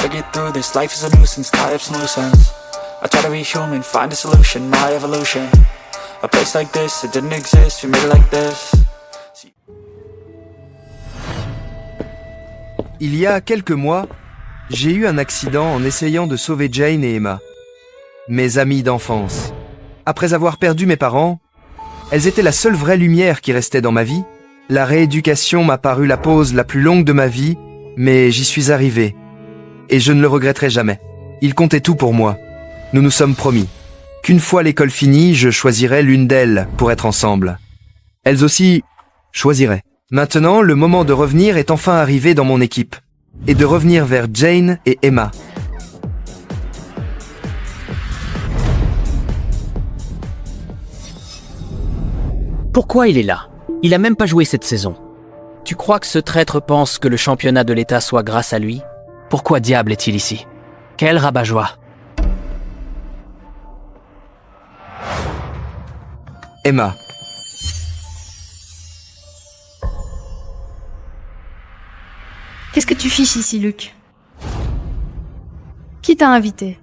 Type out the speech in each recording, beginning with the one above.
Gotta get through this, life is a nuisance, tie up some loose ends. I try to be human, find a solution, my evolution. A place like this, it didn't exist, we made it like this. Il y a quelques mois, j'ai eu un accident en essayant de sauver Jane et Emma, mes amies d'enfance. Après avoir perdu mes parents, elles étaient la seule vraie lumière qui restait dans ma vie. La rééducation m'a paru la pause la plus longue de ma vie, mais j'y suis arrivé. Et je ne le regretterai jamais. Ils comptaient tout pour moi. Nous nous sommes promis qu'une fois l'école finie, je choisirais l'une d'elles pour être ensemble. Elles aussi choisiraient. Maintenant, le moment de revenir est enfin arrivé dans mon équipe, et de revenir vers Jane et Emma. Pourquoi il est là? Il a même pas joué cette saison. Tu crois que ce traître pense que le championnat de l'État soit grâce à lui? Pourquoi diable est-il ici? Quel rabat-joie! Emma. Qu'est-ce que tu fiches ici, Luke? Qui t'a invité?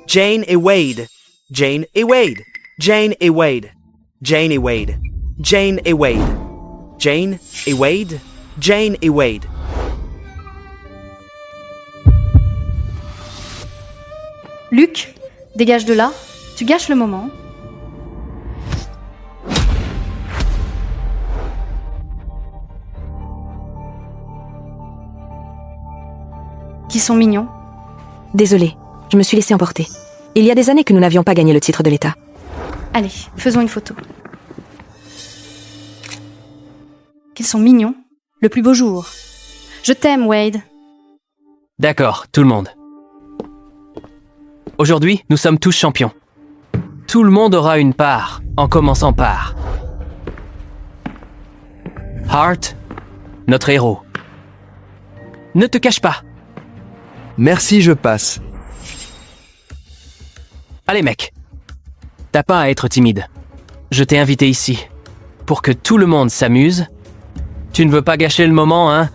Jane et Wade. Jane et Wade. Jane et Wade. Jane et Wade. Jane et Wade. Jane et Wade. Jane et Wade. Luke, dégage de là. Tu gâches le moment. Qui sont mignons. Désolée, je me suis laissée emporter. Il y a des années que nous n'avions pas gagné le titre de l'État. Allez, faisons une photo. Qu'ils sont mignons. Le plus beau jour. Je t'aime, Wade. D'accord, tout le monde. Aujourd'hui, nous sommes tous champions. Tout le monde aura une part, en commençant par Hart, notre héros. Ne te cache pas. Merci, je passe. Allez mec, t'as pas à être timide. Je t'ai invité ici pour que tout le monde s'amuse. Tu ne veux pas gâcher le moment, hein?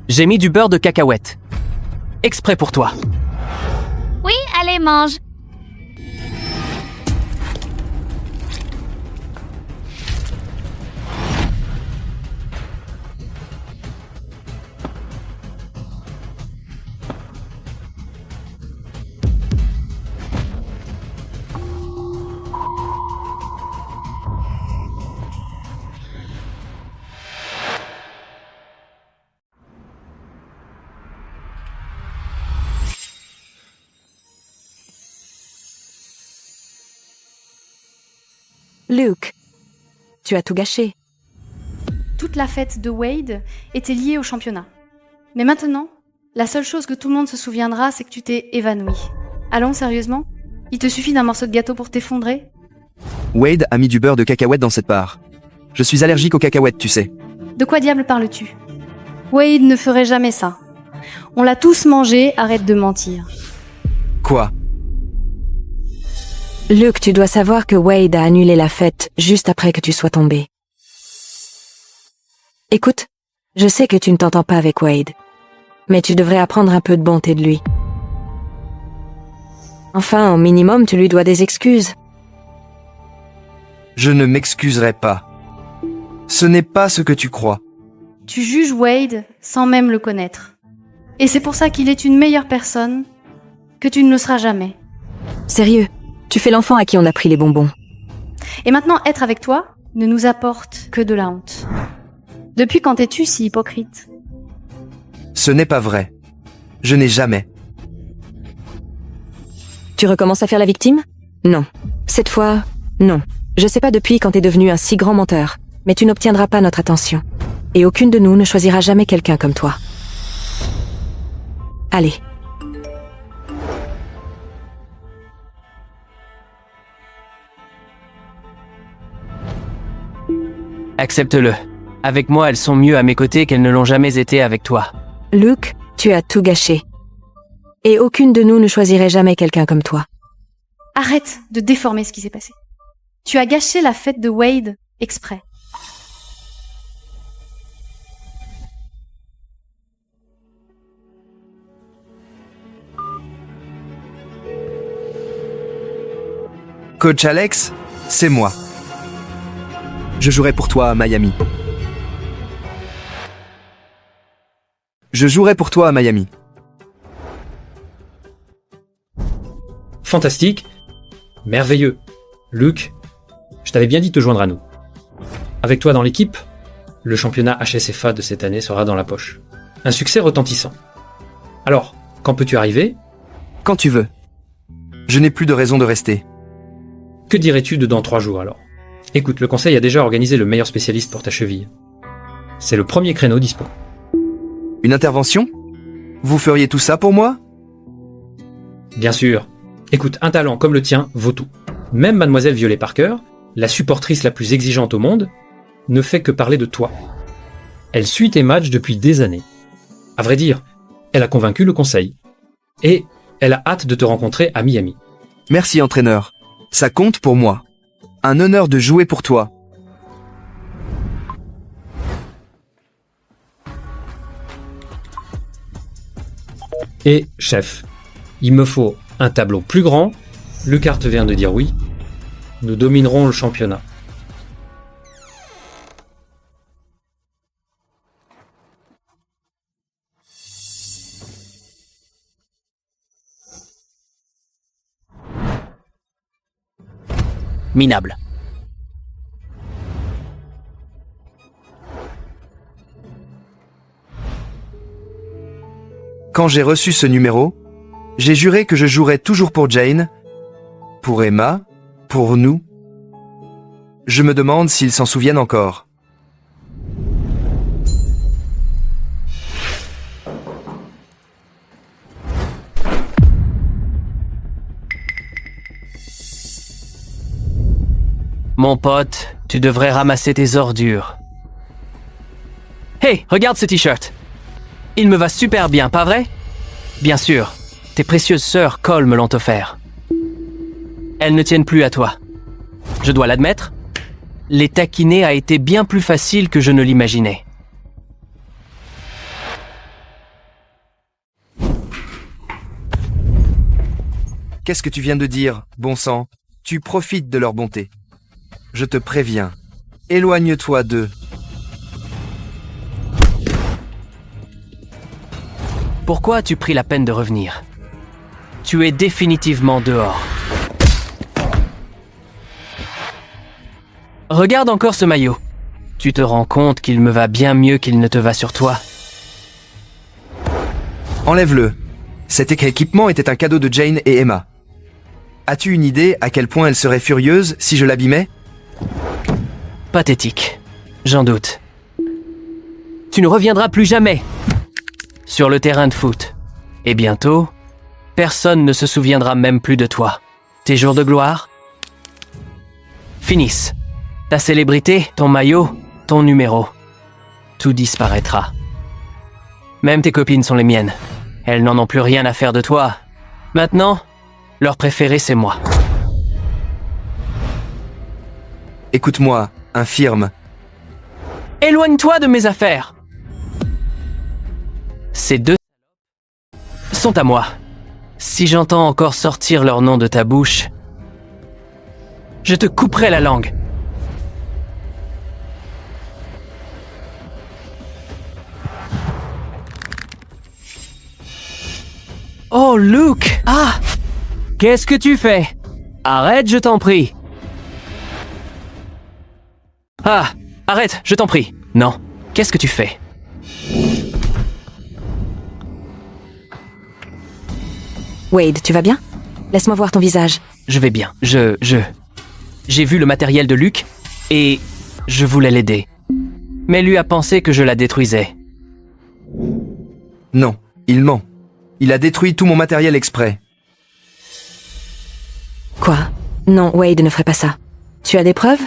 J'ai mis du beurre de cacahuète. Exprès pour toi. Oui, allez, mange. Luke, tu as tout gâché. Toute la fête de Wade était liée au championnat. Mais maintenant, la seule chose que tout le monde se souviendra, c'est que tu t'es évanoui. Allons, sérieusement? Il te suffit d'un morceau de gâteau pour t'effondrer? Wade a mis du beurre de cacahuète dans cette part. Je suis allergique aux cacahuètes, tu sais. De quoi diable parles-tu? Wade ne ferait jamais ça. On l'a tous mangé, arrête de mentir. Quoi? Luke, tu dois savoir que Wade a annulé la fête juste après que tu sois tombé. Écoute, je sais que tu ne t'entends pas avec Wade, mais tu devrais apprendre un peu de bonté de lui. Enfin, au minimum, tu lui dois des excuses. Je ne m'excuserai pas. Ce n'est pas ce que tu crois. Tu juges Wade sans même le connaître. Et c'est pour ça qu'il est une meilleure personne que tu ne le seras jamais. Sérieux, tu fais l'enfant à qui on a pris les bonbons. Et maintenant, être avec toi ne nous apporte que de la honte. Depuis quand es-tu si hypocrite? Ce n'est pas vrai. Je n'ai jamais. Tu recommences à faire la victime? Non. Cette fois, non. Je sais pas depuis quand t'es devenu un si grand menteur, mais tu n'obtiendras pas notre attention. Et aucune de nous ne choisira jamais quelqu'un comme toi. Allez. Accepte-le. Avec moi, elles sont mieux à mes côtés qu'elles ne l'ont jamais été avec toi. Luke, tu as tout gâché. Et aucune de nous ne choisirait jamais quelqu'un comme toi. Arrête de déformer ce qui s'est passé. Tu as gâché la fête de Wade exprès. Coach Alex, c'est moi. Je jouerai pour toi à Miami. Je jouerai pour toi à Miami. Fantastique. Merveilleux. Luke, je t'avais bien dit de te joindre à nous. Avec toi dans l'équipe, le championnat HSFA de cette année sera dans la poche. Un succès retentissant. Alors, quand peux-tu arriver ? Quand tu veux. Je n'ai plus de raison de rester. Que dirais-tu de dans 3 jours alors ? Écoute, le conseil a déjà organisé le meilleur spécialiste pour ta cheville. C'est le premier créneau dispo. Une intervention ? Vous feriez tout ça pour moi ? Bien sûr. Écoute, un talent comme le tien vaut tout. Même Mademoiselle Violet Parker, la supportrice la plus exigeante au monde, ne fait que parler de toi. Elle suit tes matchs depuis des années. À vrai dire, elle a convaincu le conseil. Et elle a hâte de te rencontrer à Miami. Merci entraîneur. Ça compte pour moi. Un honneur de jouer pour toi. Et, chef, il me faut un tableau plus grand. Lucart vient de dire oui. Nous dominerons le championnat. Minable. Quand j'ai reçu ce numéro, j'ai juré que je jouerais toujours pour Jane, pour Emma, pour nous. Je me demande s'ils s'en souviennent encore. Mon pote, tu devrais ramasser tes ordures. Hey, regarde ce t-shirt. Il me va super bien, pas vrai? Bien sûr, tes précieuses sœurs Cole me l'ont offert. Elles ne tiennent plus à toi. Je dois l'admettre, les taquiner a été bien plus facile que je ne l'imaginais. Qu'est-ce que tu viens de dire, bon sang? Tu profites de leur bonté. Je te préviens. Éloigne-toi d'eux. Pourquoi as-tu pris la peine de revenir? Tu es définitivement dehors. Regarde encore ce maillot. Tu te rends compte qu'il me va bien mieux qu'il ne te va sur toi. Enlève-le. Cet équipement était un cadeau de Jane et Emma. As-tu une idée à quel point elle serait furieuse si je l'abîmais? Pathétique. J'en doute. Tu ne reviendras plus jamais sur le terrain de foot. Et bientôt, personne ne se souviendra même plus de toi. Tes jours de gloire finissent. Ta célébrité, ton maillot, ton numéro. Tout disparaîtra. Même tes copines sont les miennes. Elles n'en ont plus rien à faire de toi. Maintenant, leur préféré, c'est moi. Écoute-moi, infirme. Éloigne-toi de mes affaires. Ces deux sont à moi. Si j'entends encore sortir leur nom de ta bouche, je te couperai la langue. Oh, Luke! Ah! Qu'est-ce que tu fais? Arrête, je t'en prie. Ah! Arrête, je t'en prie. Non. Qu'est-ce que tu fais? Wade, tu vas bien? Laisse-moi voir ton visage. Je vais bien. J'ai vu le matériel de Luke et je voulais l'aider. Mais lui a pensé que je la détruisais. Non, il ment. Il a détruit tout mon matériel exprès. Quoi? Non, Wade ne ferait pas ça. Tu as des preuves?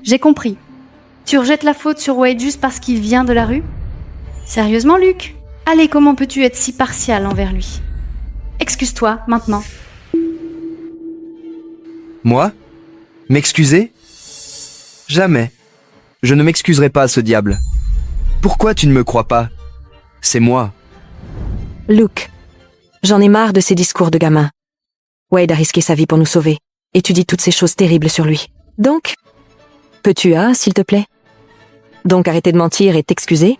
J'ai compris. Tu rejettes la faute sur Wade juste parce qu'il vient de la rue? Sérieusement, Luke? Allez, comment peux-tu être si partial envers lui? Excuse-toi, maintenant. Moi? M'excuser? Jamais. Je ne m'excuserai pas à ce diable. Pourquoi tu ne me crois pas? C'est moi. Luke, j'en ai marre de ces discours de gamin. Wade a risqué sa vie pour nous sauver, et tu dis toutes ces choses terribles sur lui. Donc, peux-tu, s'il te plaît? Donc arrêter de mentir et t'excuser?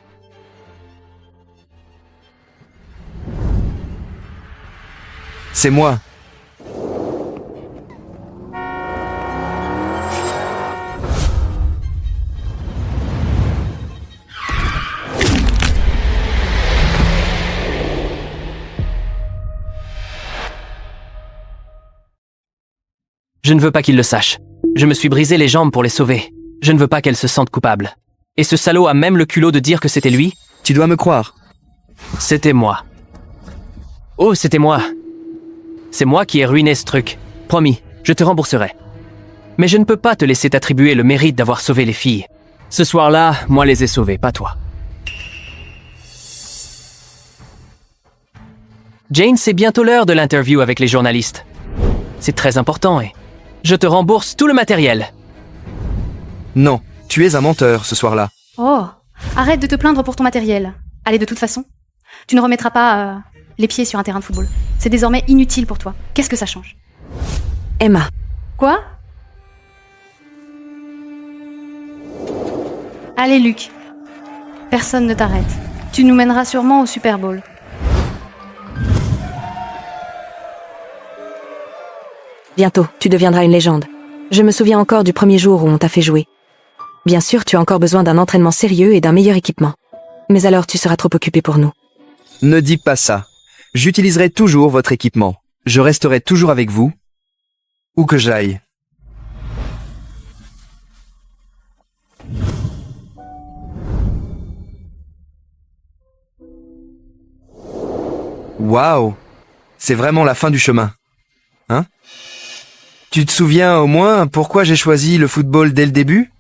C'est moi. Je ne veux pas qu'il le sache. Je me suis brisé les jambes pour les sauver. Je ne veux pas qu'elle se sente coupable. Et ce salaud a même le culot de dire que c'était lui. Tu dois me croire. C'était moi. Oh, c'était moi. C'est moi qui ai ruiné ce truc. Promis, je te rembourserai. Mais je ne peux pas te laisser t'attribuer le mérite d'avoir sauvé les filles. Ce soir-là, moi les ai sauvées, pas toi. Jane, c'est bientôt l'heure de l'interview avec les journalistes. C'est très important et je te rembourse tout le matériel. Non, tu es un menteur ce soir-là. Oh, arrête de te plaindre pour ton matériel. Allez, de toute façon, tu ne remettras pas les pieds sur un terrain de football. C'est désormais inutile pour toi. Qu'est-ce que ça change? Emma, Quoi? Allez, Luke. Personne ne t'arrête. Tu nous mèneras sûrement au Super Bowl. bientôt, tu deviendras une légende. Je me souviens encore du premier jour où on t'a fait jouer. Bien sûr, tu as encore besoin d'un entraînement sérieux et d'un meilleur équipement. Mais alors tu seras trop occupé pour nous. Ne dis pas ça. J'utiliserai toujours votre équipement. Je resterai toujours avec vous, où que j'aille. Waouh! C'est vraiment la fin du chemin. Hein? Tu te souviens au moins pourquoi j'ai choisi le football dès le début?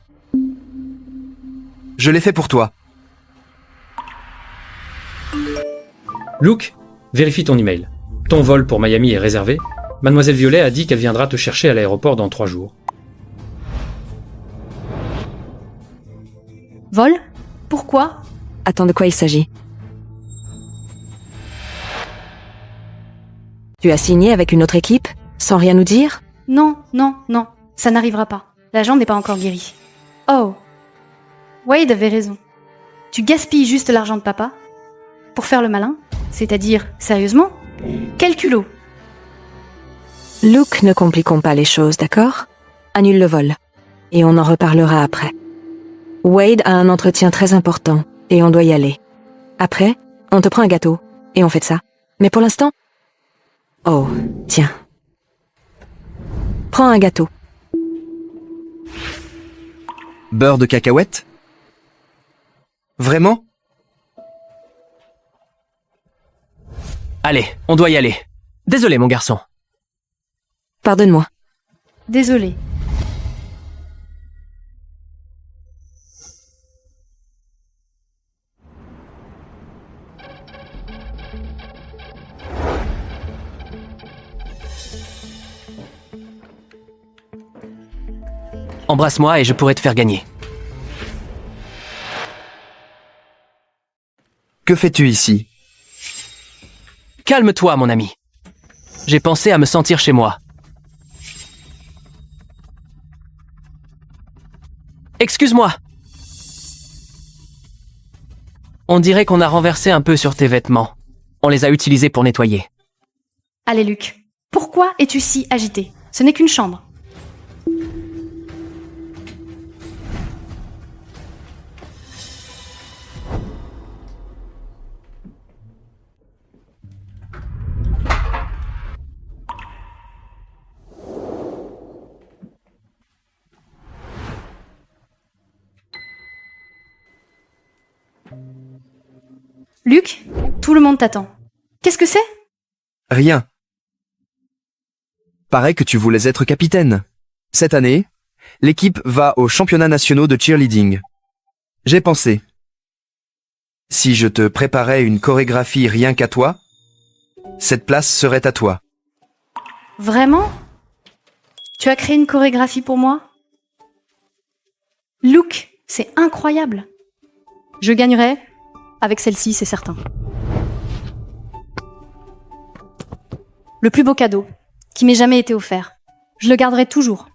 Je l'ai fait pour toi. Luke, vérifie ton email. Ton vol pour Miami est réservé. Mademoiselle Violet a dit qu'elle viendra te chercher à l'aéroport dans 3 jours. Vol? Pourquoi? Attends, de quoi il s'agit? Tu as signé avec une autre équipe, sans rien nous dire? Non, non, non, ça n'arrivera pas. La jambe n'est pas encore guérie. Oh. Wade avait raison. Tu gaspilles juste l'argent de papa pour faire le malin, c'est-à-dire, sérieusement? Quel culot! Luke, ne compliquons pas les choses, d'accord? Annule le vol. Et on en reparlera après. Wade a un entretien très important, et on doit y aller. Après, on te prend un gâteau, et on fait de ça. Mais pour l'instant... Oh, tiens. Prends un gâteau. Beurre de cacahuète? Vraiment? Allez, on doit y aller. Désolé, mon garçon. Pardonne-moi. Désolé. Embrasse-moi et je pourrai te faire gagner. Que fais-tu ici? Calme-toi, mon ami. J'ai pensé à me sentir chez moi. Excuse-moi. On dirait qu'on a renversé un peu sur tes vêtements. On les a utilisés pour nettoyer. Allez, Luke. Pourquoi es-tu si agité? Ce n'est qu'une chambre. Luke, tout le monde t'attend. Qu'est-ce que c'est? Rien. Paraît que tu voulais être capitaine. Cette année, l'équipe va aux championnats nationaux de cheerleading. J'ai pensé. Si je te préparais une chorégraphie rien qu'à toi, cette place serait à toi. Vraiment? Tu as créé une chorégraphie pour moi? Luke, c'est incroyable. Je gagnerai avec celle-ci, c'est certain. Le plus beau cadeau qui m'ait jamais été offert. Je le garderai toujours.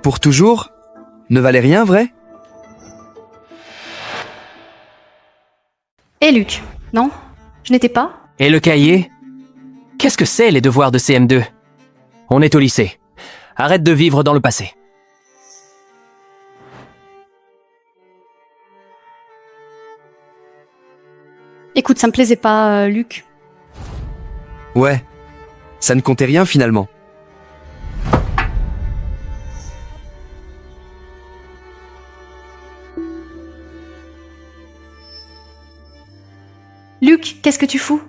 Pour toujours? Ne valait rien, vrai? Et Luke, non? Je n'étais pas? Et le cahier? Qu'est-ce que c'est les devoirs de CM2? On est au lycée. Arrête de vivre dans le passé. Écoute, ça me plaisait pas, Luke. Ouais. Ça ne comptait rien finalement. Luke, qu'est-ce que tu fous?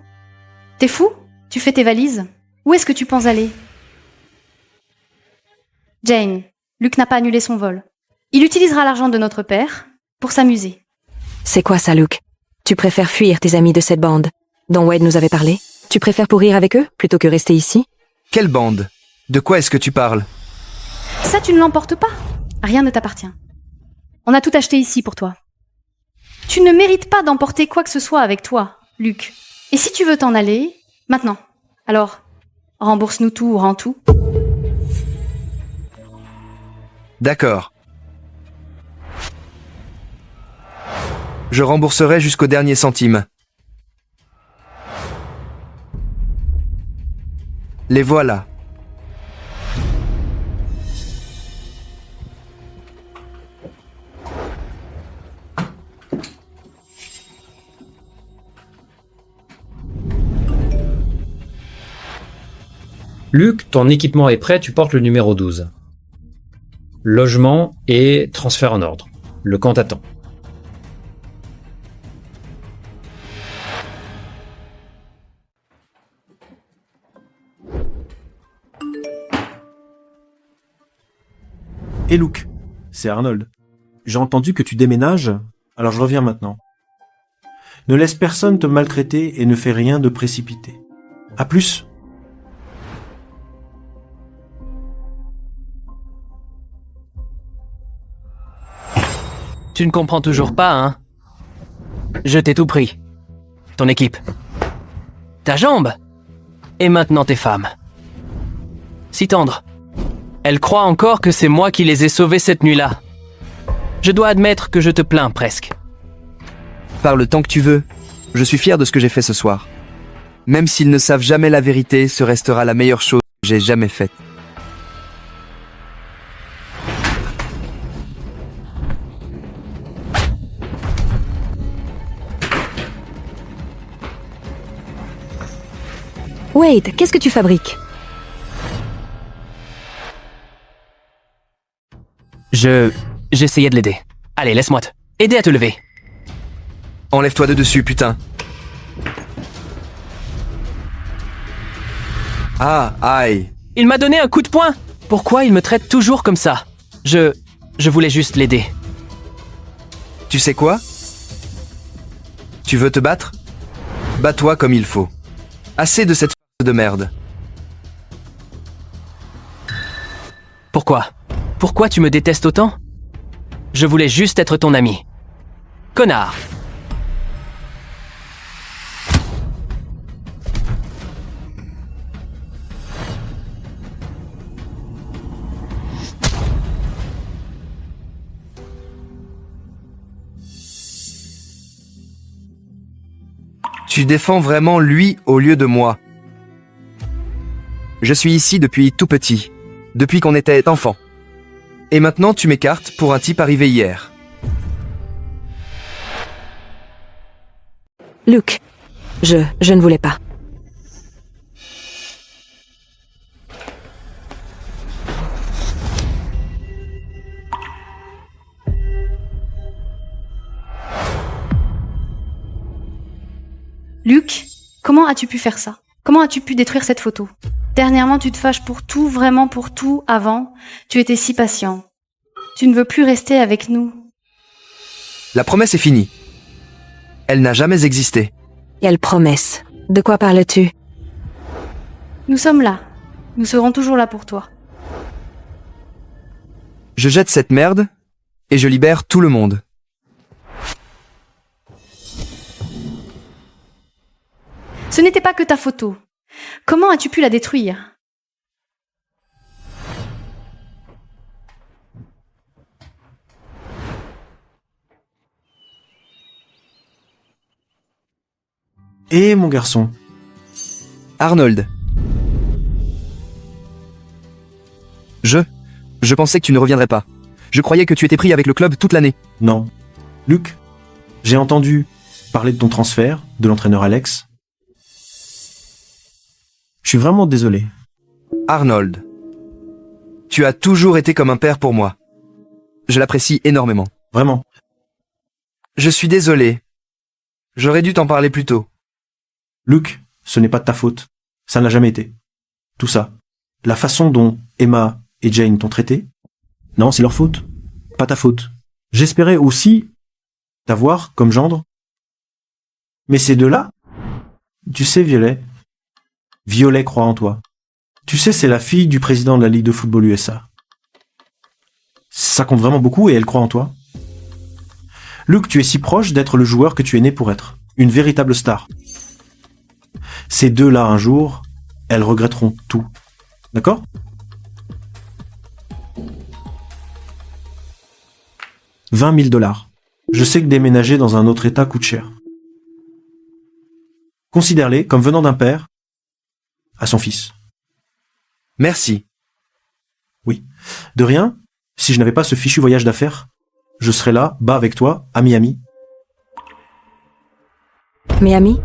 T'es fou? Tu fais tes valises? Où est-ce que tu penses aller? Jane, Luke n'a pas annulé son vol. Il utilisera l'argent de notre père pour s'amuser. C'est quoi ça, Luke? Tu préfères fuir tes amis de cette bande dont Wade nous avait parlé? Tu préfères pourrir avec eux plutôt que rester ici? Quelle bande? De quoi est-ce que tu parles? Ça, tu ne l'emportes pas. Rien ne t'appartient. On a tout acheté ici pour toi. Tu ne mérites pas d'emporter quoi que ce soit avec toi, Luke. Et si tu veux t'en aller, maintenant. Alors, rembourse-nous tout ou rends tout. D'accord. Je rembourserai jusqu'au dernier centime. Les voilà. Luke, ton équipement est prêt, tu portes le numéro 12. Logement et transfert en ordre. Le camp t'attend. Et Luke, c'est Arnold. J'ai entendu que tu déménages, alors je reviens maintenant. Ne laisse personne te maltraiter et ne fais rien de précipité. À plus. Tu ne comprends toujours pas, hein? Je t'ai tout pris. Ton équipe. Ta jambe. Et maintenant tes femmes. Si tendre. Elle croit encore que c'est moi qui les ai sauvées cette nuit-là. Je dois admettre que je te plains presque. Parle tant que tu veux. Je suis fier de ce que j'ai fait ce soir. Même s'ils ne savent jamais la vérité, ce restera la meilleure chose que j'ai jamais faite. Wade, qu'est-ce que tu fabriques? J'essayais de l'aider. Allez, laisse-moi aider à te lever. Enlève-toi de dessus, putain. Ah, aïe. Il m'a donné un coup de poing. Pourquoi il me traite toujours comme ça? Je voulais juste l'aider. Tu sais quoi? Tu veux te battre? Bats-toi comme il faut. Assez de cette de merde. Pourquoi? Pourquoi tu me détestes autant? Je voulais juste être ton ami. Connard! Tu défends vraiment lui au lieu de moi. Je suis ici depuis tout petit, depuis qu'on était enfant. Et maintenant tu m'écartes pour un type arrivé hier. Luke, je ne voulais pas. Luke, comment as-tu pu faire ça? Comment as-tu pu détruire cette photo? Dernièrement, tu te fâches pour tout, vraiment pour tout, avant. Tu étais si patient. Tu ne veux plus rester avec nous. La promesse est finie. Elle n'a jamais existé. Quelle promesse? De quoi parles-tu? Nous sommes là. Nous serons toujours là pour toi. Je jette cette merde et je libère tout le monde. Ce n'était pas que ta photo. Comment as-tu pu la détruire? Et mon garçon, Arnold. Je pensais que tu ne reviendrais pas. Je croyais que tu étais pris avec le club toute l'année. non. Luc, j'ai entendu parler de ton transfert, de l'entraîneur Alex. Je suis vraiment désolé. Arnold. Tu as toujours été comme un père pour moi. Je l'apprécie énormément. Vraiment. Je suis désolé. J'aurais dû t'en parler plus tôt. Luc, ce n'est pas de ta faute. Ça n'a jamais été. Tout ça. La façon dont Emma et Jane t'ont traité, non, c'est leur faute. Pas ta faute. J'espérais aussi t'avoir comme gendre. Mais ces deux-là, tu sais, Violet croit en toi. Tu sais, c'est la fille du président de la Ligue de football USA. Ça compte vraiment beaucoup et elle croit en toi. Luc, tu es si proche d'être le joueur que tu es né pour être. Une véritable star. Ces deux-là, un jour, elles regretteront tout. D'accord ? $20 000. Je sais que déménager dans un autre état coûte cher. Considère-les comme venant d'un père à son fils. Merci. Oui. De rien, si je n'avais pas ce fichu voyage d'affaires, je serais là, bas avec toi, à Miami. Miami?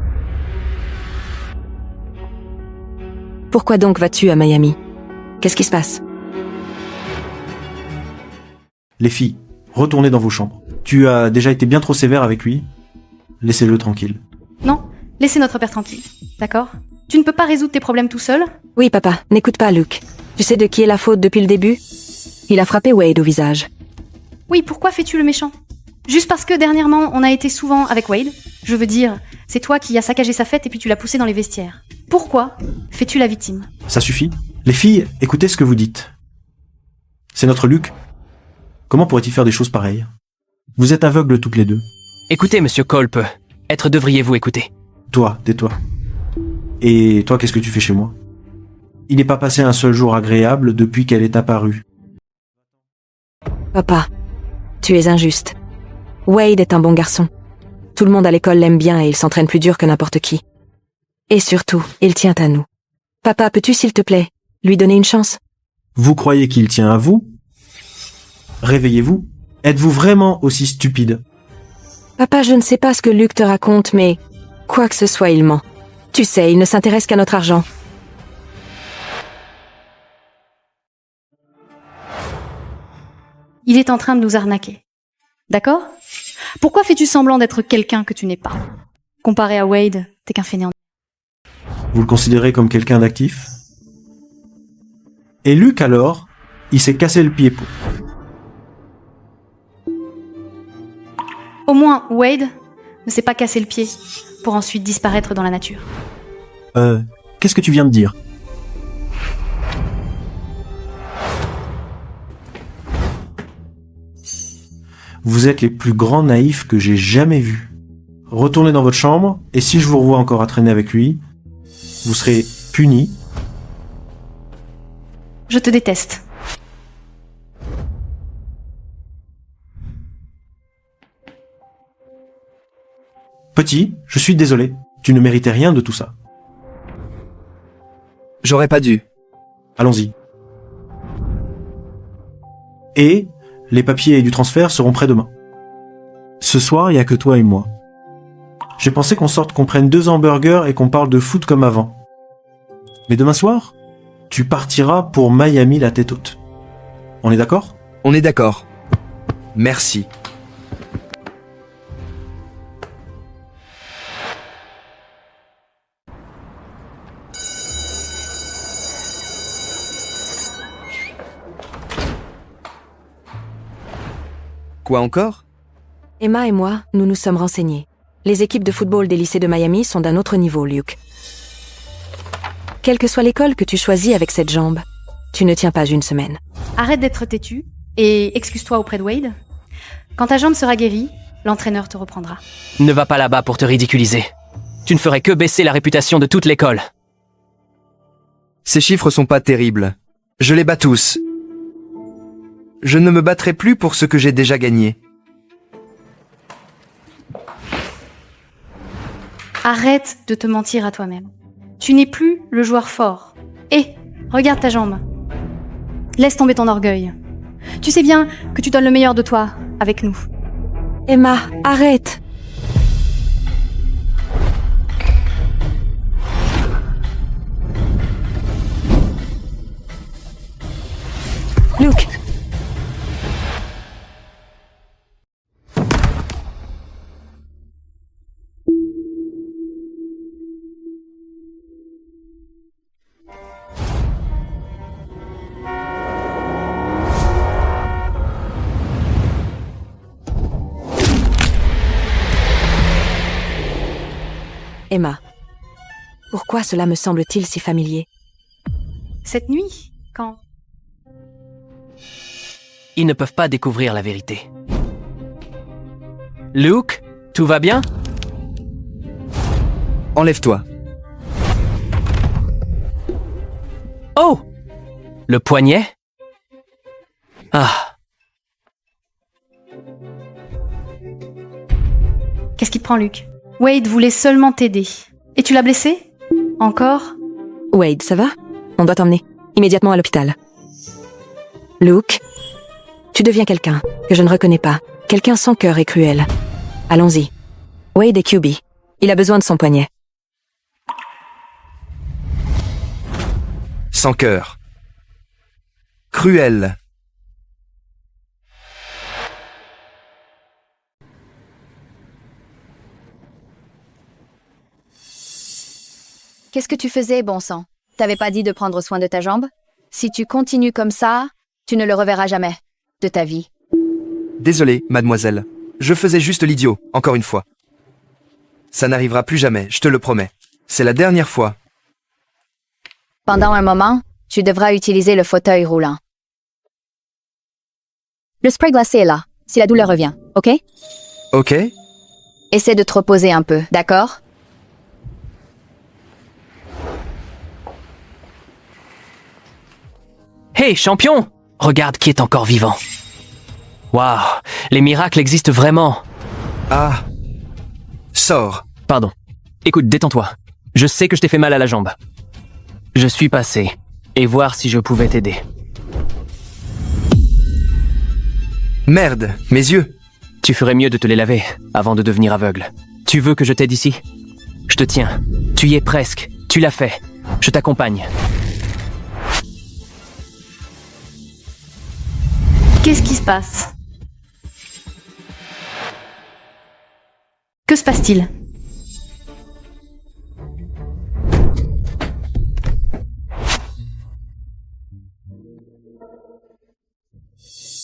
Pourquoi donc vas-tu à Miami? Qu'est-ce qui se passe? Les filles, retournez dans vos chambres. Tu as déjà été bien trop sévère avec lui. Laissez-le tranquille. Non, laissez notre père tranquille. D'accord? Tu ne peux pas résoudre tes problèmes tout seul? Oui, papa, n'écoute pas Luke. Tu sais de qui est la faute depuis le début? Il a frappé Wade au visage. Oui, pourquoi fais-tu le méchant? Juste parce que dernièrement, on a été souvent avec Wade? Je veux dire, c'est toi qui as saccagé sa fête et puis tu l'as poussé dans les vestiaires. Pourquoi fais-tu la victime? Ça suffit. Les filles, écoutez ce que vous dites. C'est notre Luc. Comment pourrait-il faire des choses pareilles? Vous êtes aveugles toutes les deux. Écoutez, monsieur Kolpe. Être devriez-vous écouter. Toi, tais-toi. Et toi, qu'est-ce que tu fais chez moi? Il n'est pas passé un seul jour agréable depuis qu'elle est apparue. Papa, tu es injuste. Wade est un bon garçon. Tout le monde à l'école l'aime bien et il s'entraîne plus dur que n'importe qui. Et surtout, il tient à nous. Papa, peux-tu, s'il te plaît, lui donner une chance? Vous croyez qu'il tient à vous? Réveillez-vous. Êtes-vous vraiment aussi stupide? Papa, je ne sais pas ce que Luc te raconte, mais quoi que ce soit, il ment. Tu sais, il ne s'intéresse qu'à notre argent. Il est en train de nous arnaquer. D'accord? Pourquoi fais-tu semblant d'être quelqu'un que tu n'es pas? Comparé à Wade, t'es qu'un fainéant. Vous le considérez comme quelqu'un d'actif? Et Luc, alors, il s'est cassé le pied pour... Au moins, Wade ne s'est pas cassé le pied pour ensuite disparaître dans la nature. Qu'est-ce que tu viens de dire? Vous êtes les plus grands naïfs que j'ai jamais vus. Retournez dans votre chambre, et si je vous revois encore à traîner avec lui, vous serez punis. Je te déteste. Petit, je suis désolé. Tu ne méritais rien de tout ça. J'aurais pas dû. Allons-y. Et les papiers du transfert seront prêts demain. Ce soir, il n'y a que toi et moi. J'ai pensé qu'on sorte, qu'on prenne 2 hamburgers et qu'on parle de foot comme avant. Mais demain soir, tu partiras pour Miami la tête haute. On est d'accord? On est d'accord. Merci. Quoi encore? Emma et moi, nous nous sommes renseignés. Les équipes de football des lycées de Miami sont d'un autre niveau, Luke. Quelle que soit l'école que tu choisis avec cette jambe, tu ne tiens pas une semaine. Arrête d'être têtu et excuse-toi auprès de Wade. Quand ta jambe sera guérie, l'entraîneur te reprendra. Ne va pas là-bas pour te ridiculiser. Tu ne ferais que baisser la réputation de toute l'école. Ces chiffres sont pas terribles. Je les bats tous. Je ne me battrai plus pour ce que j'ai déjà gagné. Arrête de te mentir à toi-même. Tu n'es plus le joueur fort. Et regarde ta jambe. Laisse tomber ton orgueil. Tu sais bien que tu donnes le meilleur de toi avec nous. Emma, arrête! Luke! Emma, pourquoi cela me semble-t-il si familier? Cette nuit, quand... Ils ne peuvent pas découvrir la vérité. Luke, tout va bien? Enlève-toi. Oh! Le poignet? Ah, Qu'est-ce qui te prend, Luke? Wade voulait seulement t'aider. Et tu l'as blessé? Encore? Wade, ça va? On doit t'emmener immédiatement à l'hôpital. Luke, tu deviens quelqu'un que je ne reconnais pas. Quelqu'un sans cœur et cruel. Allons-y. Wade est QB. Il a besoin de son poignet. Sans cœur. Cruel. Qu'est-ce que tu faisais, bon sang? T'avais pas dit de prendre soin de ta jambe? Si tu continues comme ça, tu ne le reverras jamais de ta vie. Désolé, mademoiselle. Je faisais juste l'idiot, encore une fois. Ça n'arrivera plus jamais, je te le promets. C'est la dernière fois. Pendant un moment, tu devras utiliser le fauteuil roulant. Le spray glacé est là, si la douleur revient, ok? Ok? Essaie de te reposer un peu, d'accord? hey, champion! Regarde qui est encore vivant. Waouh, les miracles existent vraiment. Ah. Sors. Pardon. Écoute, détends-toi. Je sais que je t'ai fait mal à la jambe. Je suis passé, et voir si je pouvais t'aider. Merde, mes yeux. Tu ferais mieux de te les laver, avant de devenir aveugle. Tu veux que je t'aide ici? Je te tiens. Tu y es presque. Tu l'as fait. Je t'accompagne. Qu'est-ce qui se passe? Que se passe-t-il?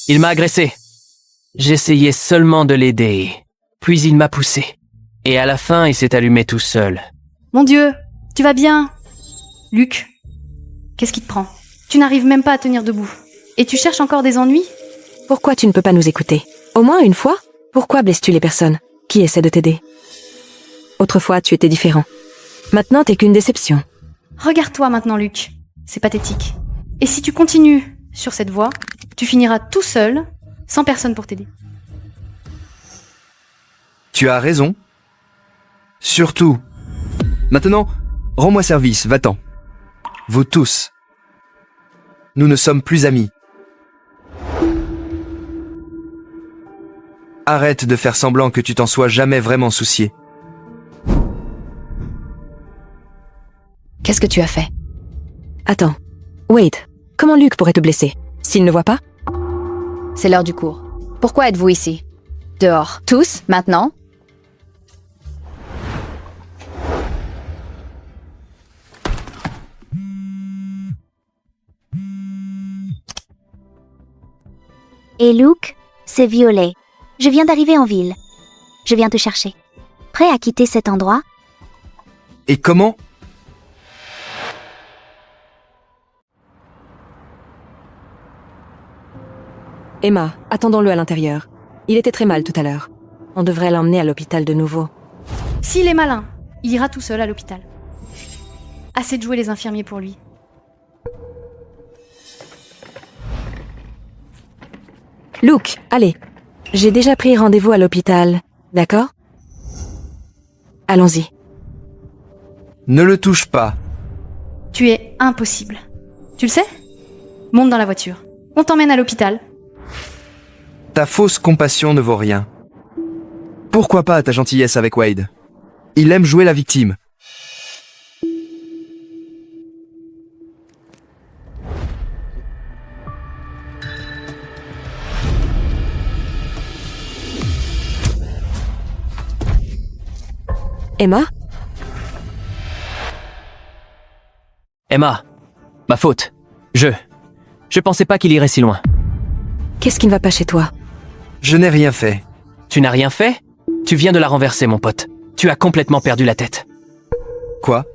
Il m'a agressé. J'essayais seulement de l'aider. Puis il m'a poussé. Et à la fin, il s'est allumé tout seul. Mon Dieu, tu vas bien? Luke, qu'est-ce qui te prend? Tu n'arrives même pas à tenir debout. Et tu cherches encore des ennuis? Pourquoi tu ne peux pas nous écouter? Au moins une fois? Pourquoi blesses-tu les personnes qui essaient de t'aider? Autrefois, tu étais différent. Maintenant, t'es qu'une déception. Regarde-toi maintenant, Luke. C'est pathétique. Et si tu continues sur cette voie, tu finiras tout seul, sans personne pour t'aider. Tu as raison. Surtout. Maintenant, rends-moi service, va-t'en. Vous tous. Nous ne sommes plus amis. Arrête de faire semblant que tu t'en sois jamais vraiment soucié. Qu'est-ce que tu as fait? Attends. Wade, comment Luke pourrait te blesser? S'il ne voit pas? C'est l'heure du cours. Pourquoi êtes-vous ici? Dehors. Tous, maintenant? Et Luke, c'est Violet. Je viens d'arriver en ville. Je viens te chercher. Prêt à quitter cet endroit? Et comment? Emma, attendons-le à l'intérieur. Il était très mal tout à l'heure. On devrait l'emmener à l'hôpital de nouveau. S'il est malin, il ira tout seul à l'hôpital. Assez de jouer les infirmiers pour lui. Luke, allez. J'ai déjà pris rendez-vous à l'hôpital, d'accord? Allons-y. Ne le touche pas. Tu es impossible. Tu le sais? Monte dans la voiture. On t'emmène à l'hôpital. Ta fausse compassion ne vaut rien. Pourquoi pas ta gentillesse avec Wade? Il aime jouer la victime. Emma? Emma, ma faute. Je pensais pas qu'il irait si loin. Qu'est-ce qui ne va pas chez toi? Je n'ai rien fait. Tu n'as rien fait? Tu viens de la renverser, mon pote. Tu as complètement perdu la tête. Quoi?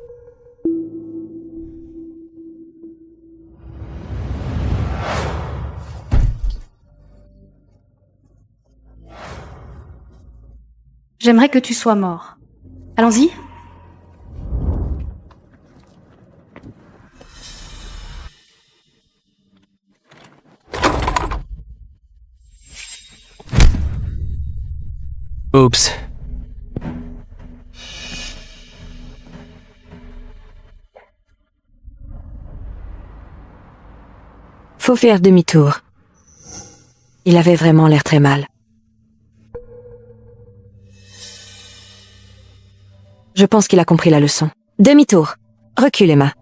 J'aimerais que tu sois mort. Allons-y. Oups. Faut faire demi-tour. Il avait vraiment l'air très mal. Je pense qu'il a compris la leçon. Demi-tour. Recule, Emma.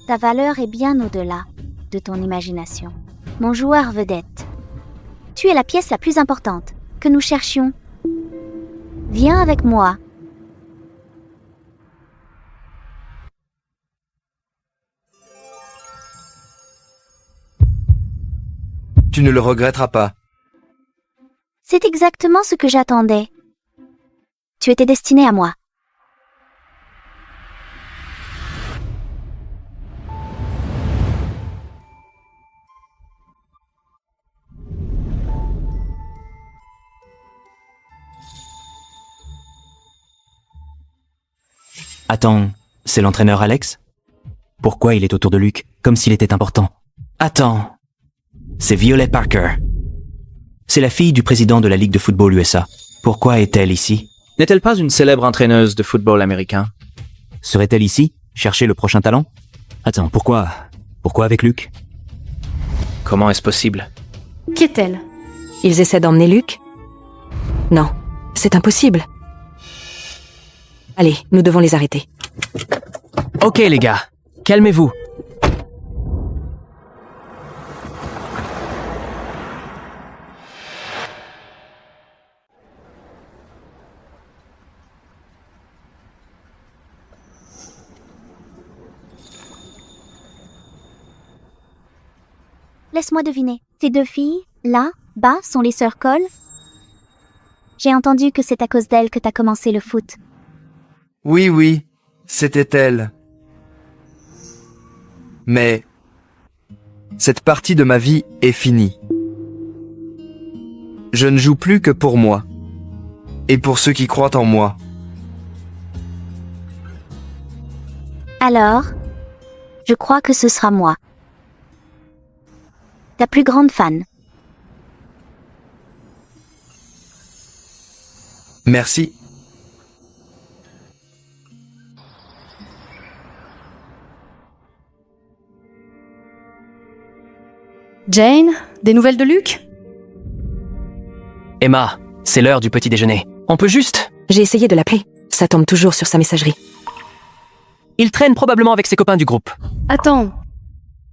Ta valeur est bien au-delà de ton imagination. Mon joueur vedette. Tu es la pièce la plus importante que nous cherchions. Viens avec moi. Tu ne le regretteras pas. C'est exactement ce que j'attendais. Tu étais destiné à moi. Attends, c'est l'entraîneur Alex? Pourquoi il est autour de Luke, comme s'il était important? Attends, c'est Violet Parker. C'est la fille du président de la Ligue de football USA. Pourquoi est-elle ici? N'est-elle pas une célèbre entraîneuse de football américain? Serait-elle ici, chercher le prochain talent? Attends, pourquoi avec Luke? Comment est-ce possible? Qu'est-elle? Ils essaient d'emmener Luke? Non, c'est impossible. Allez, nous devons les arrêter. Ok les gars, calmez-vous. Laisse-moi deviner. Ces deux filles, là, bas, sont les sœurs Cole? J'ai entendu que c'est à cause d'elles que t'as commencé le foot. Oui, c'était elle. Mais cette partie de ma vie est finie. Je ne joue plus que pour moi. Et pour ceux qui croient en moi. Alors, je crois que ce sera moi. Ta plus grande fan. Merci. Jane, des nouvelles de Luke? Emma, c'est l'heure du petit déjeuner. On peut juste... J'ai essayé de l'appeler. Ça tombe toujours sur sa messagerie. Il traîne probablement avec ses copains du groupe. Attends.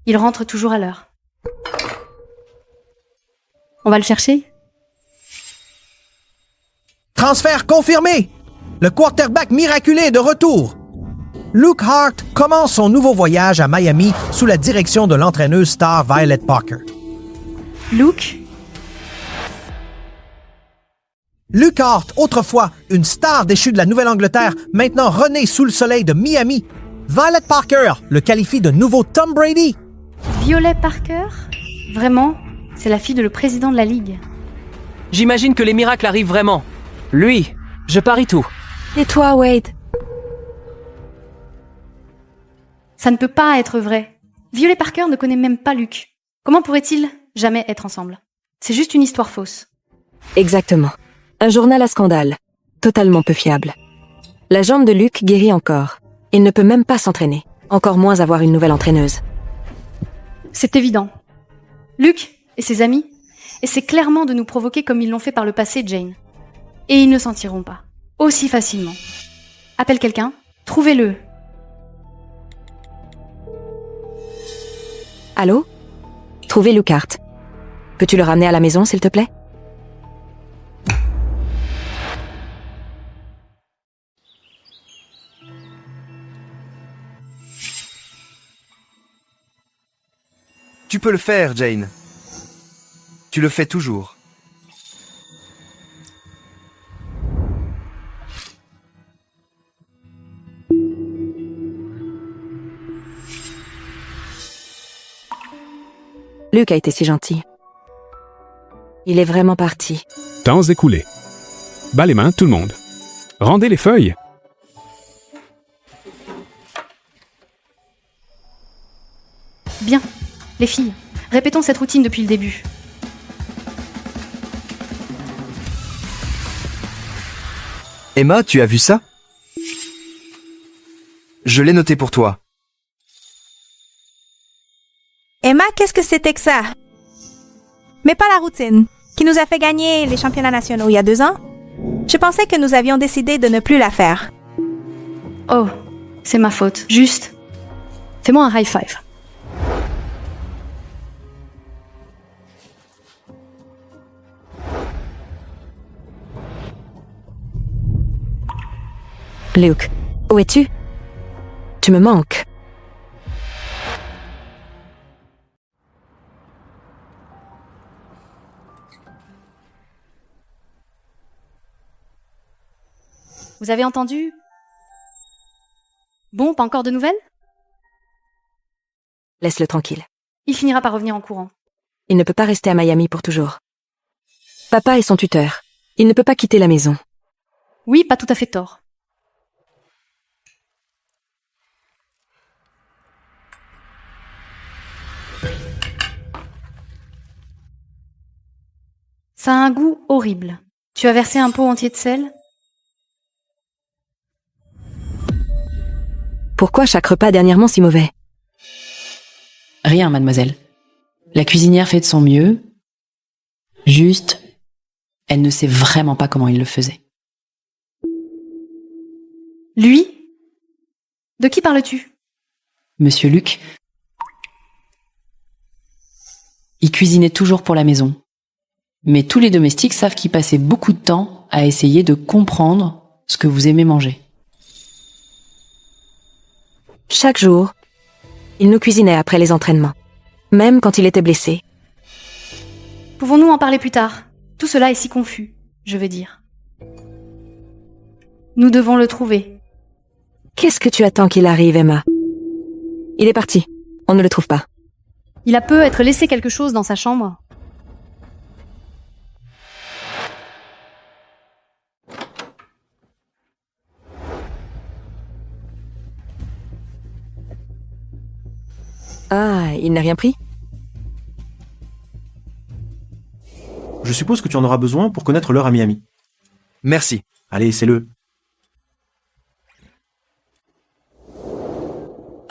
Il rentre toujours à l'heure. On va le chercher? Transfert confirmé! Le quarterback miraculé est de retour! Luke Hart commence son nouveau voyage à Miami sous la direction de l'entraîneuse star Violet Parker. Luke? Luke Hart, autrefois une star déchue de la Nouvelle-Angleterre, maintenant rené sous le soleil de Miami. Violet Parker le qualifie de nouveau Tom Brady. Violet Parker? Vraiment? C'est la fille de le président de la Ligue. J'imagine que les miracles arrivent vraiment. Lui, je parie tout. Et toi, Wade? Ça ne peut pas être vrai. Violet Parker ne connaît même pas Luke. Comment pourrait-ils jamais être ensemble? C'est juste une histoire fausse. Exactement. Un journal à scandale. Totalement peu fiable. La jambe de Luke guérit encore. Il ne peut même pas s'entraîner. Encore moins avoir une nouvelle entraîneuse. C'est évident. Luke et ses amis essaient clairement de nous provoquer comme ils l'ont fait par le passé, Jane. Et ils ne s'en tireront pas. Aussi facilement. Appelle quelqu'un, trouvez-le. Allô? Trouvez Luke Hart. Peux-tu le ramener à la maison, s'il te plaît? Tu peux le faire, Jane. Tu le fais toujours. Luke a été si gentil. Il est vraiment parti. Temps écoulé. Bas les mains, tout le monde. Rendez les feuilles. Bien. Les filles, répétons cette routine depuis le début. Emma, tu as vu ça? Je l'ai noté pour toi. Emma, qu'est-ce que c'était que ça? Mais pas la routine, qui nous a fait gagner les championnats nationaux il y a 2 ans. Je pensais que nous avions décidé de ne plus la faire. Oh, c'est ma faute. Juste. Fais-moi un high five. Luke, où es-tu? Tu me manques. Vous avez entendu? Bon, pas encore de nouvelles? Laisse-le tranquille. Il finira par revenir en courant. Il ne peut pas rester à Miami pour toujours. Papa est son tuteur. Il ne peut pas quitter la maison. Oui, pas tout à fait tort. Ça a un goût horrible. Tu as versé un pot entier de sel? Pourquoi chaque repas dernièrement si mauvais? Rien, mademoiselle. La cuisinière fait de son mieux. Juste, elle ne sait vraiment pas comment il le faisait. Lui? De qui parles-tu? Monsieur Luc, il cuisinait toujours pour la maison. Mais tous les domestiques savent qu'il passait beaucoup de temps à essayer de comprendre ce que vous aimez manger. Chaque jour, il nous cuisinait après les entraînements, même quand il était blessé. Pouvons-nous en parler plus tard? Tout cela est si confus, je veux dire. Nous devons le trouver. Qu'est-ce que tu attends qu'il arrive, Emma? Il est parti. On ne le trouve pas. Il a peut être laissé quelque chose dans sa chambre. Ah, il n'a rien pris? Je suppose que tu en auras besoin pour connaître l'heure à Miami. Merci. Allez, c'est-le.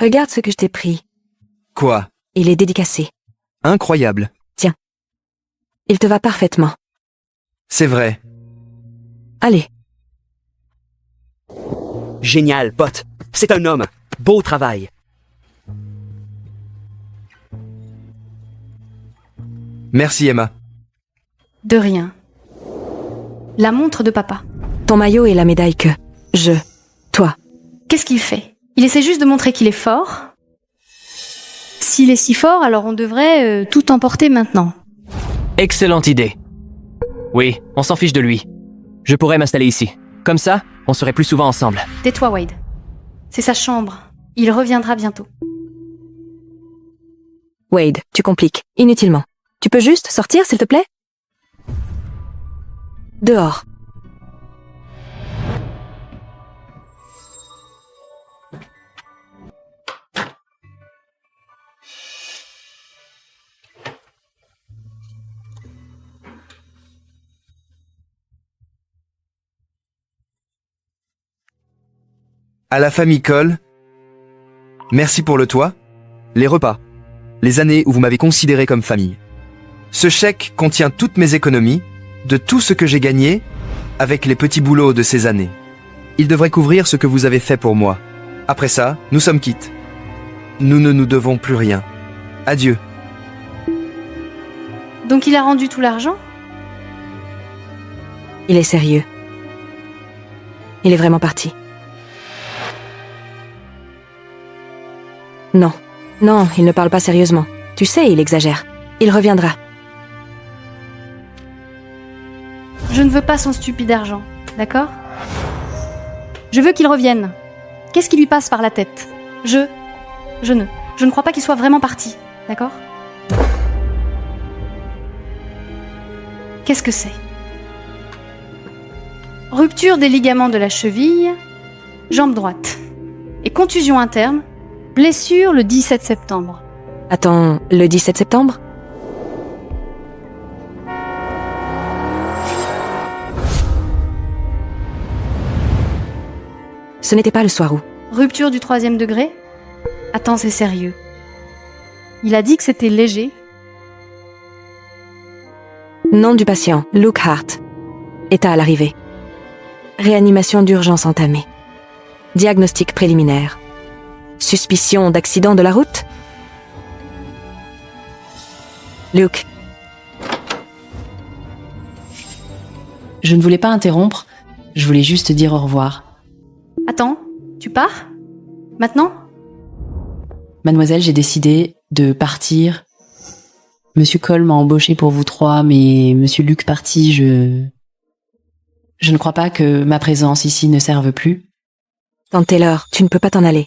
Regarde ce que je t'ai pris. Quoi? Il est dédicacé. Incroyable. Tiens. Il te va parfaitement. C'est vrai. Allez. Génial, pote. C'est un homme. Beau travail. Merci, Emma. De rien. La montre de papa. Ton maillot et la médaille que... Toi. Qu'est-ce qu'il fait? Il essaie juste de montrer qu'il est fort. S'il est si fort, alors on devrait tout emporter maintenant. Excellente idée. Oui, on s'en fiche de lui. Je pourrais m'installer ici. Comme ça, on serait plus souvent ensemble. Tais-toi, Wade. C'est sa chambre. Il reviendra bientôt. Wade, tu compliques. Inutilement. Tu peux juste sortir, s'il te plaît? Dehors. À la famille Cole, merci pour le toit, les repas, les années où vous m'avez considéré comme famille. Ce chèque contient toutes mes économies, de tout ce que j'ai gagné, avec les petits boulots de ces années. Il devrait couvrir ce que vous avez fait pour moi. Après ça, nous sommes quittes. Nous ne nous devons plus rien. Adieu. Donc il a rendu tout l'argent? Il est sérieux. Il est vraiment parti. Non. Non, il ne parle pas sérieusement. Tu sais, il exagère. Il reviendra. Je ne veux pas son stupide argent, d'accord? Je veux qu'il revienne. Qu'est-ce qui lui passe par la tête? Je ne crois pas qu'il soit vraiment parti, d'accord? Qu'est-ce que c'est? Rupture des ligaments de la cheville, jambe droite. Et contusion interne, blessure le 17 septembre. Attends, le 17 septembre? Ce n'était pas le soir où. Rupture du 3e degré? Attends, c'est sérieux. Il a dit que c'était léger. Nom du patient, Luke Hart. État à l'arrivée. Réanimation d'urgence entamée. Diagnostic préliminaire. Suspicion d'accident de la route? Luke. Je ne voulais pas interrompre, je voulais juste dire au revoir. Attends, tu pars? Maintenant? Mademoiselle, j'ai décidé de partir. Monsieur Cole m'a embauché pour vous trois, mais Monsieur Luke parti, je ne crois pas que ma présence ici ne serve plus. Tante Taylor, tu ne peux pas t'en aller.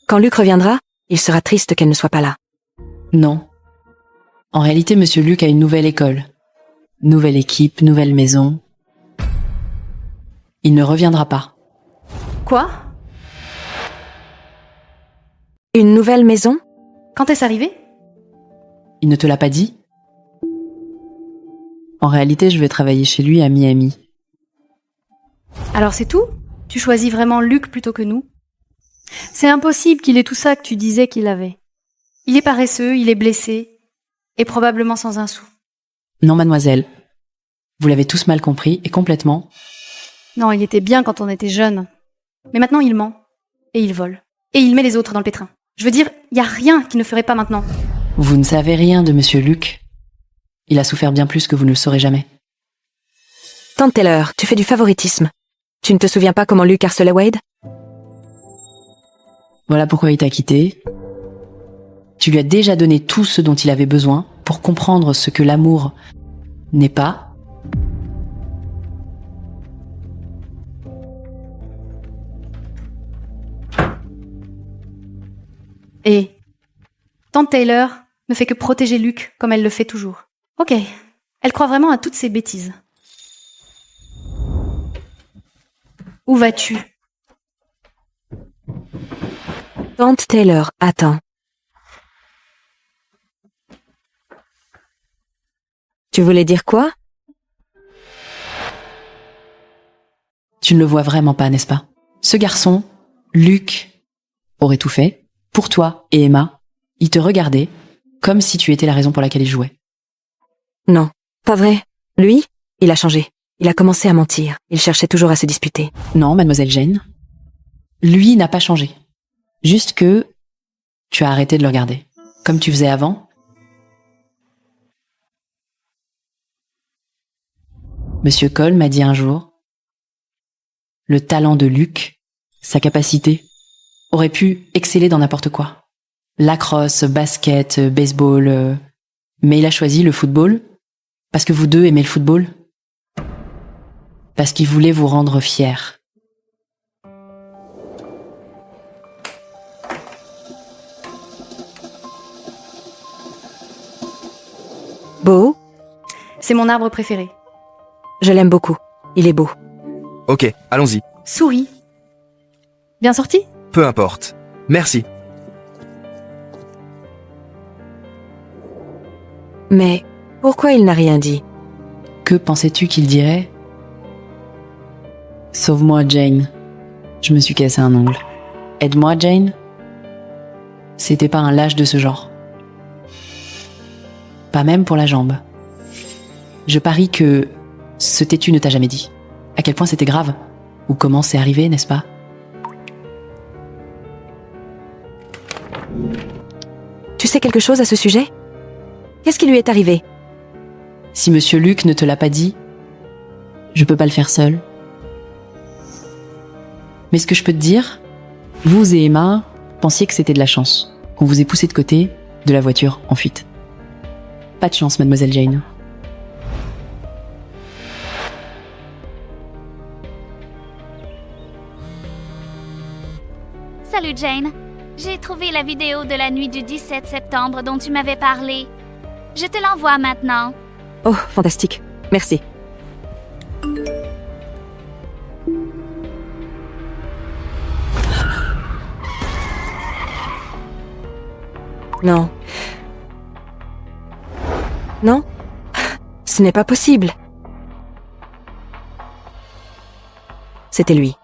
Quand Luke reviendra, il sera triste qu'elle ne soit pas là. Non. En réalité, Monsieur Luke a une nouvelle école. Nouvelle équipe, nouvelle maison. Il ne reviendra pas. Quoi? Une nouvelle maison? Quand est-ce arrivé? Il ne te l'a pas dit? En réalité, je vais travailler chez lui à Miami. Alors c'est tout? Tu choisis vraiment Luke plutôt que nous? C'est impossible qu'il ait tout ça que tu disais qu'il avait. Il est paresseux, il est blessé, et probablement sans un sou. Non, mademoiselle. Vous l'avez tous mal compris, et complètement. Non, il était bien quand on était jeune. Mais maintenant il ment, et il vole, et il met les autres dans le pétrin. Je veux dire, il y a rien qu'il ne ferait pas maintenant. Vous ne savez rien de Monsieur Luke. Il a souffert bien plus que vous ne le saurez jamais. Tante Taylor, tu fais du favoritisme. Tu ne te souviens pas comment Luke harcelait Wade? Voilà pourquoi il t'a quitté. Tu lui as déjà donné tout ce dont il avait besoin pour comprendre ce que l'amour n'est pas. Et Tante Taylor ne fait que protéger Luke comme elle le fait toujours. Ok, elle croit vraiment à toutes ces bêtises. Où vas-tu? Tante Taylor, attends. Tu voulais dire quoi? Tu ne le vois vraiment pas, n'est-ce pas? Ce garçon, Luke, aurait tout fait, pour toi et Emma. Il te regardait, comme si tu étais la raison pour laquelle il jouait. Non, pas vrai. Lui, il a changé. Il a commencé à mentir. Il cherchait toujours à se disputer. Non, mademoiselle Jane. Lui n'a pas changé. Juste que tu as arrêté de le regarder. Comme tu faisais avant. Monsieur Cole m'a dit un jour, le talent de Luke, sa capacité, aurait pu exceller dans n'importe quoi. Lacrosse, basket, baseball, mais il a choisi le football parce que vous deux aimez le football. Parce qu'il voulait vous rendre fiers. Beau? C'est mon arbre préféré. Je l'aime beaucoup. Il est beau. Ok, allons-y. Souris. Bien sorti? Peu importe. Merci. Mais pourquoi il n'a rien dit? Que pensais-tu qu'il dirait? Sauve-moi, Jane. Je me suis cassé un ongle. Aide-moi, Jane. C'était pas un lâche de ce genre. Pas même pour la jambe. Je parie que ce têtu ne t'a jamais dit. À quel point c'était grave. Ou comment c'est arrivé, n'est-ce pas? Tu sais quelque chose à ce sujet? Qu'est-ce qui lui est arrivé? Si Monsieur Luke ne te l'a pas dit, je peux pas le faire seul. Mais ce que je peux te dire, vous et Emma pensiez que c'était de la chance, qu'on vous ait poussé de côté de la voiture en fuite. Pas de chance, mademoiselle Jane. Salut Jane. J'ai trouvé la vidéo de la nuit du 17 septembre dont tu m'avais parlé. Je te l'envoie maintenant. Oh, fantastique. Merci. Non. Non? Ce n'est pas possible. C'était lui.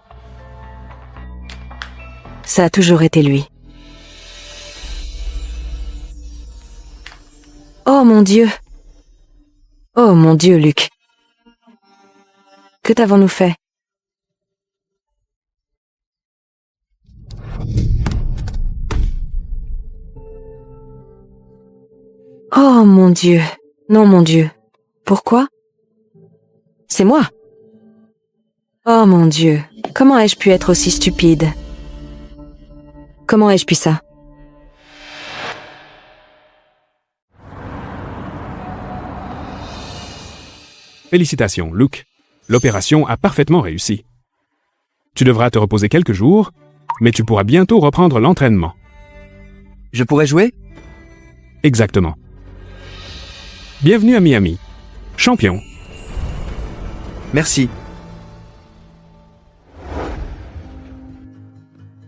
Ça a toujours été lui. Oh mon Dieu! Oh mon Dieu, Luc! Que t'avons-nous fait? Oh mon Dieu! Non, mon Dieu! Pourquoi? C'est moi! Oh mon Dieu! Comment ai-je pu être aussi stupide? Comment ai-je pu ça? Félicitations, Luke. L'opération a parfaitement réussi. Tu devras te reposer quelques jours, mais tu pourras bientôt reprendre l'entraînement. Je pourrais jouer? Exactement. Bienvenue à Miami. Champion. Merci.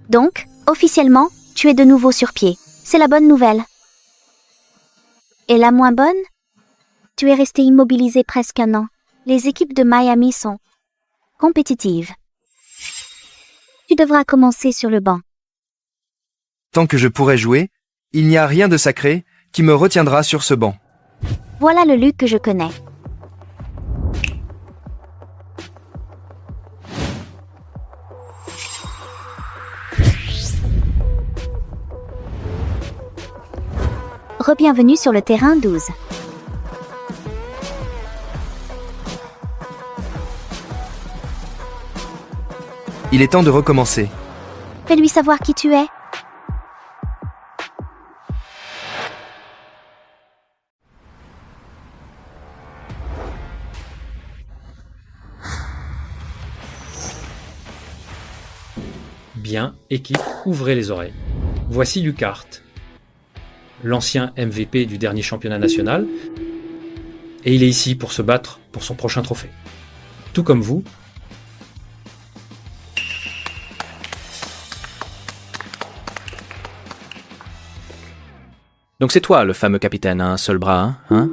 Donc, officiellement, tu es de nouveau sur pied. C'est la bonne nouvelle. Et la moins bonne? Tu es resté immobilisé presque un an. Les équipes de Miami sont compétitives. Tu devras commencer sur le banc. Tant que je pourrai jouer, il n'y a rien de sacré qui me retiendra sur ce banc. Voilà le Luc que je connais. Re-bienvenue sur le terrain 12. Il est temps de recommencer. Fais-lui savoir qui tu es. Bien, équipe, ouvrez les oreilles. Voici Luke Hart, l'ancien MVP du dernier championnat national, et il est ici pour se battre pour son prochain trophée. Tout comme vous, Donc c'est toi le fameux capitaine à un seul bras, hein?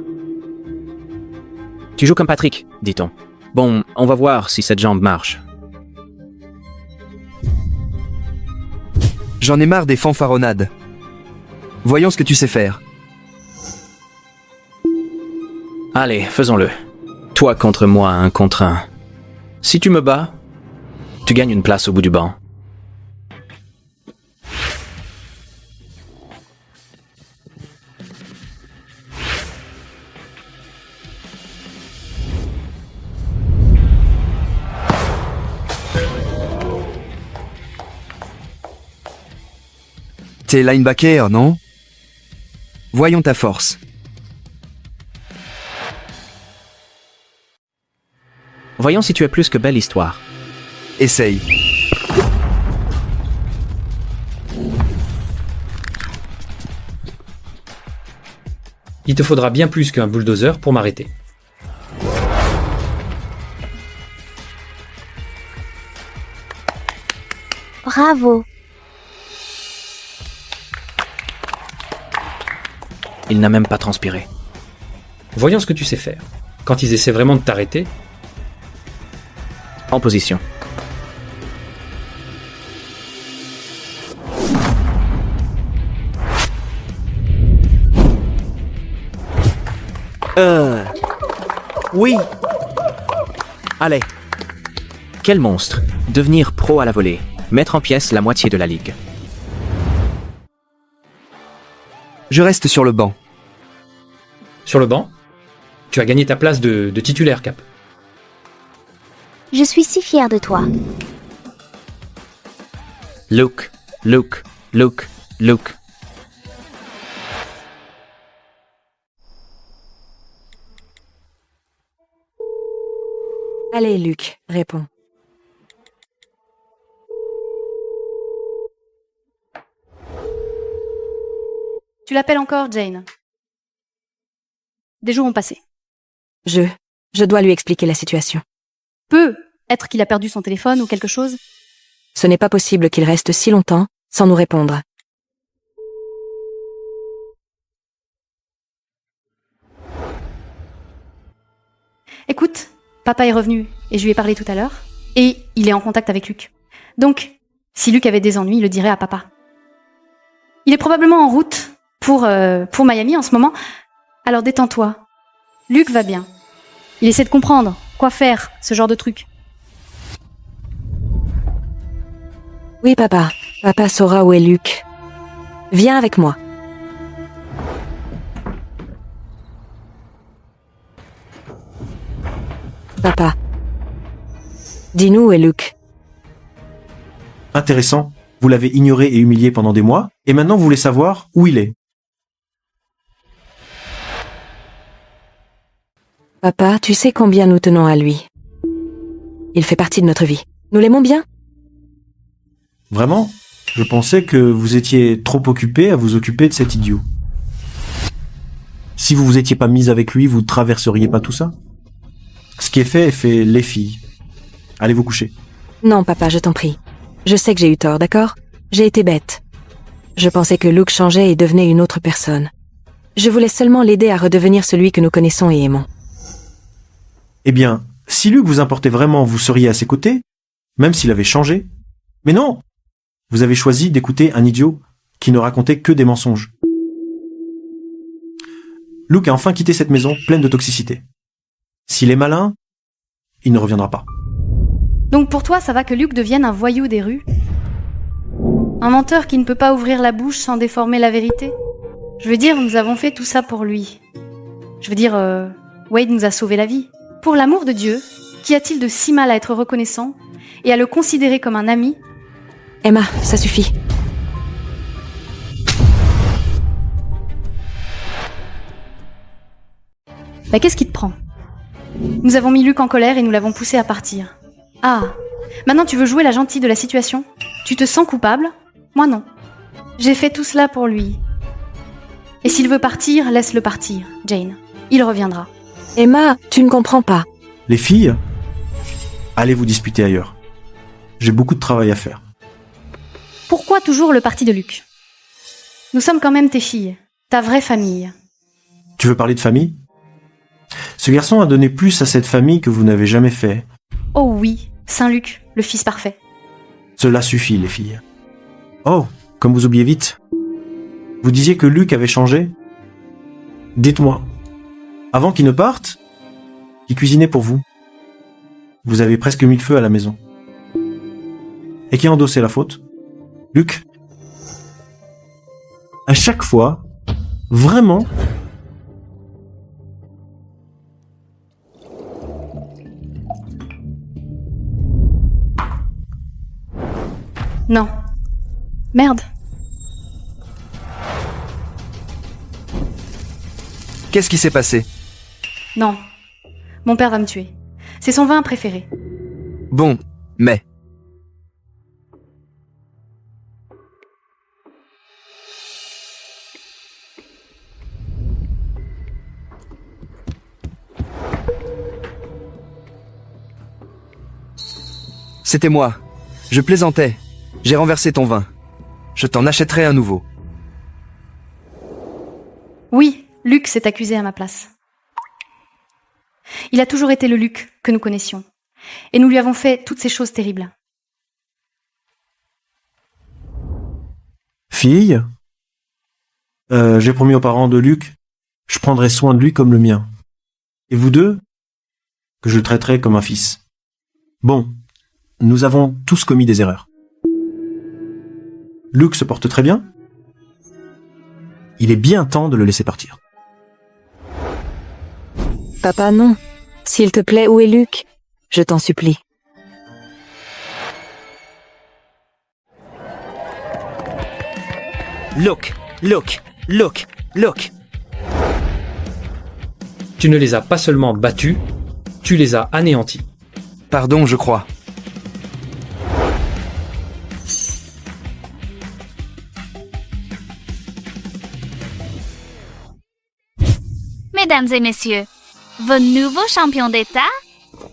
Tu joues comme Patrick, dit-on. Bon, on va voir si cette jambe marche. J'en ai marre des fanfaronnades. Voyons ce que tu sais faire. Allez, faisons-le. Toi contre moi, 1 contre 1. Si tu me bats, tu gagnes une place au bout du banc. T'es linebacker, non? Voyons ta force. Voyons si tu es plus que belle histoire. Essaye. Il te faudra bien plus qu'un bulldozer pour m'arrêter. Bravo. Il n'a même pas transpiré. Voyons ce que tu sais faire. Quand ils essaient vraiment de t'arrêter... En position. Oui. Allez. Quel monstre! Devenir pro à la volée. Mettre en pièces la moitié de la ligue. Je reste sur le banc. Sur le banc, tu as gagné ta place de titulaire, Cap. Je suis si fière de toi. Luke, Luke, Luke, Luke. Allez, Luke, réponds. Tu l'appelles encore, Jane. Des jours ont passé. Je dois lui expliquer la situation. Peut être qu'il a perdu son téléphone ou quelque chose. Ce n'est pas possible qu'il reste si longtemps sans nous répondre. Écoute, papa est revenu et je lui ai parlé tout à l'heure. Et il est en contact avec Luke. Donc, si Luke avait des ennuis, il le dirait à papa. Il est probablement en route pour Miami en ce moment. Alors détends-toi. Luke va bien. Il essaie de comprendre quoi faire, ce genre de truc. Oui, papa. Papa saura où est Luke. Viens avec moi. Papa. Dis-nous où est Luke. Intéressant. Vous l'avez ignoré et humilié pendant des mois, et maintenant vous voulez savoir où il est. Papa, tu sais combien nous tenons à lui. Il fait partie de notre vie. Nous l'aimons bien. Vraiment? Je pensais que vous étiez trop occupé à vous occuper de cet idiot. Si vous vous étiez pas mise avec lui, vous traverseriez pas tout ça? Ce qui est fait les filles. Allez vous coucher. Non, papa, je t'en prie. Je sais que j'ai eu tort, d'accord? J'ai été bête. Je pensais que Luke changeait et devenait une autre personne. Je voulais seulement l'aider à redevenir celui que nous connaissons et aimons. Eh bien, si Luke vous importait vraiment, vous seriez à ses côtés, même s'il avait changé. Mais non! Vous avez choisi d'écouter un idiot qui ne racontait que des mensonges. Luke a enfin quitté cette maison pleine de toxicité. S'il est malin, il ne reviendra pas. Donc pour toi, ça va que Luke devienne un voyou des rues? Un menteur qui ne peut pas ouvrir la bouche sans déformer la vérité? Je veux dire, nous avons fait tout ça pour lui. Je veux dire, Wade nous a sauvé la vie. Pour l'amour de Dieu, qu'y a-t-il de si mal à être reconnaissant et à le considérer comme un ami? Emma, ça suffit. Bah qu'est-ce qui te prend? Nous avons mis Luke en colère et nous l'avons poussé à partir. Ah, maintenant tu veux jouer la gentille de la situation? Tu te sens coupable? Moi non. J'ai fait tout cela pour lui. Et s'il veut partir, laisse-le partir, Jane. Il reviendra. Emma, tu ne comprends pas. Les filles, allez vous disputer ailleurs. J'ai beaucoup de travail à faire. Pourquoi toujours le parti de Luke? Nous sommes quand même tes filles, ta vraie famille. Tu veux parler de famille? Ce garçon a donné plus à cette famille que vous n'avez jamais fait. Oh oui, Saint-Luc, le fils parfait. Cela suffit, les filles. Oh, comme vous oubliez vite. Vous disiez que Luke avait changé? Dites-moi, avant qu'il ne parte, qui cuisinait pour vous? Vous avez presque mis le feu à la maison. Et qui a endossé la faute? Luke? À chaque fois, vraiment? Non. Merde. Qu'est-ce qui s'est passé? Non. Mon père va me tuer. C'est son vin préféré. Bon, mais... C'était moi. Je plaisantais. J'ai renversé ton vin. Je t'en achèterai un nouveau. Oui, Luke s'est accusé à ma place. Il a toujours été le Luke que nous connaissions. Et nous lui avons fait toutes ces choses terribles. Fille, j'ai promis aux parents de Luke, je prendrai soin de lui comme le mien. Et vous deux, que je le traiterai comme un fils. Bon, nous avons tous commis des erreurs. Luke se porte très bien. Il est bien temps de le laisser partir. Papa, non. S'il te plaît, où est Luke? Je t'en supplie. Luke, Luke, Luke, Luke. Tu ne les as pas seulement battus, tu les as anéantis. Pardon, je crois. Mesdames et messieurs, vos nouveaux champions d'État,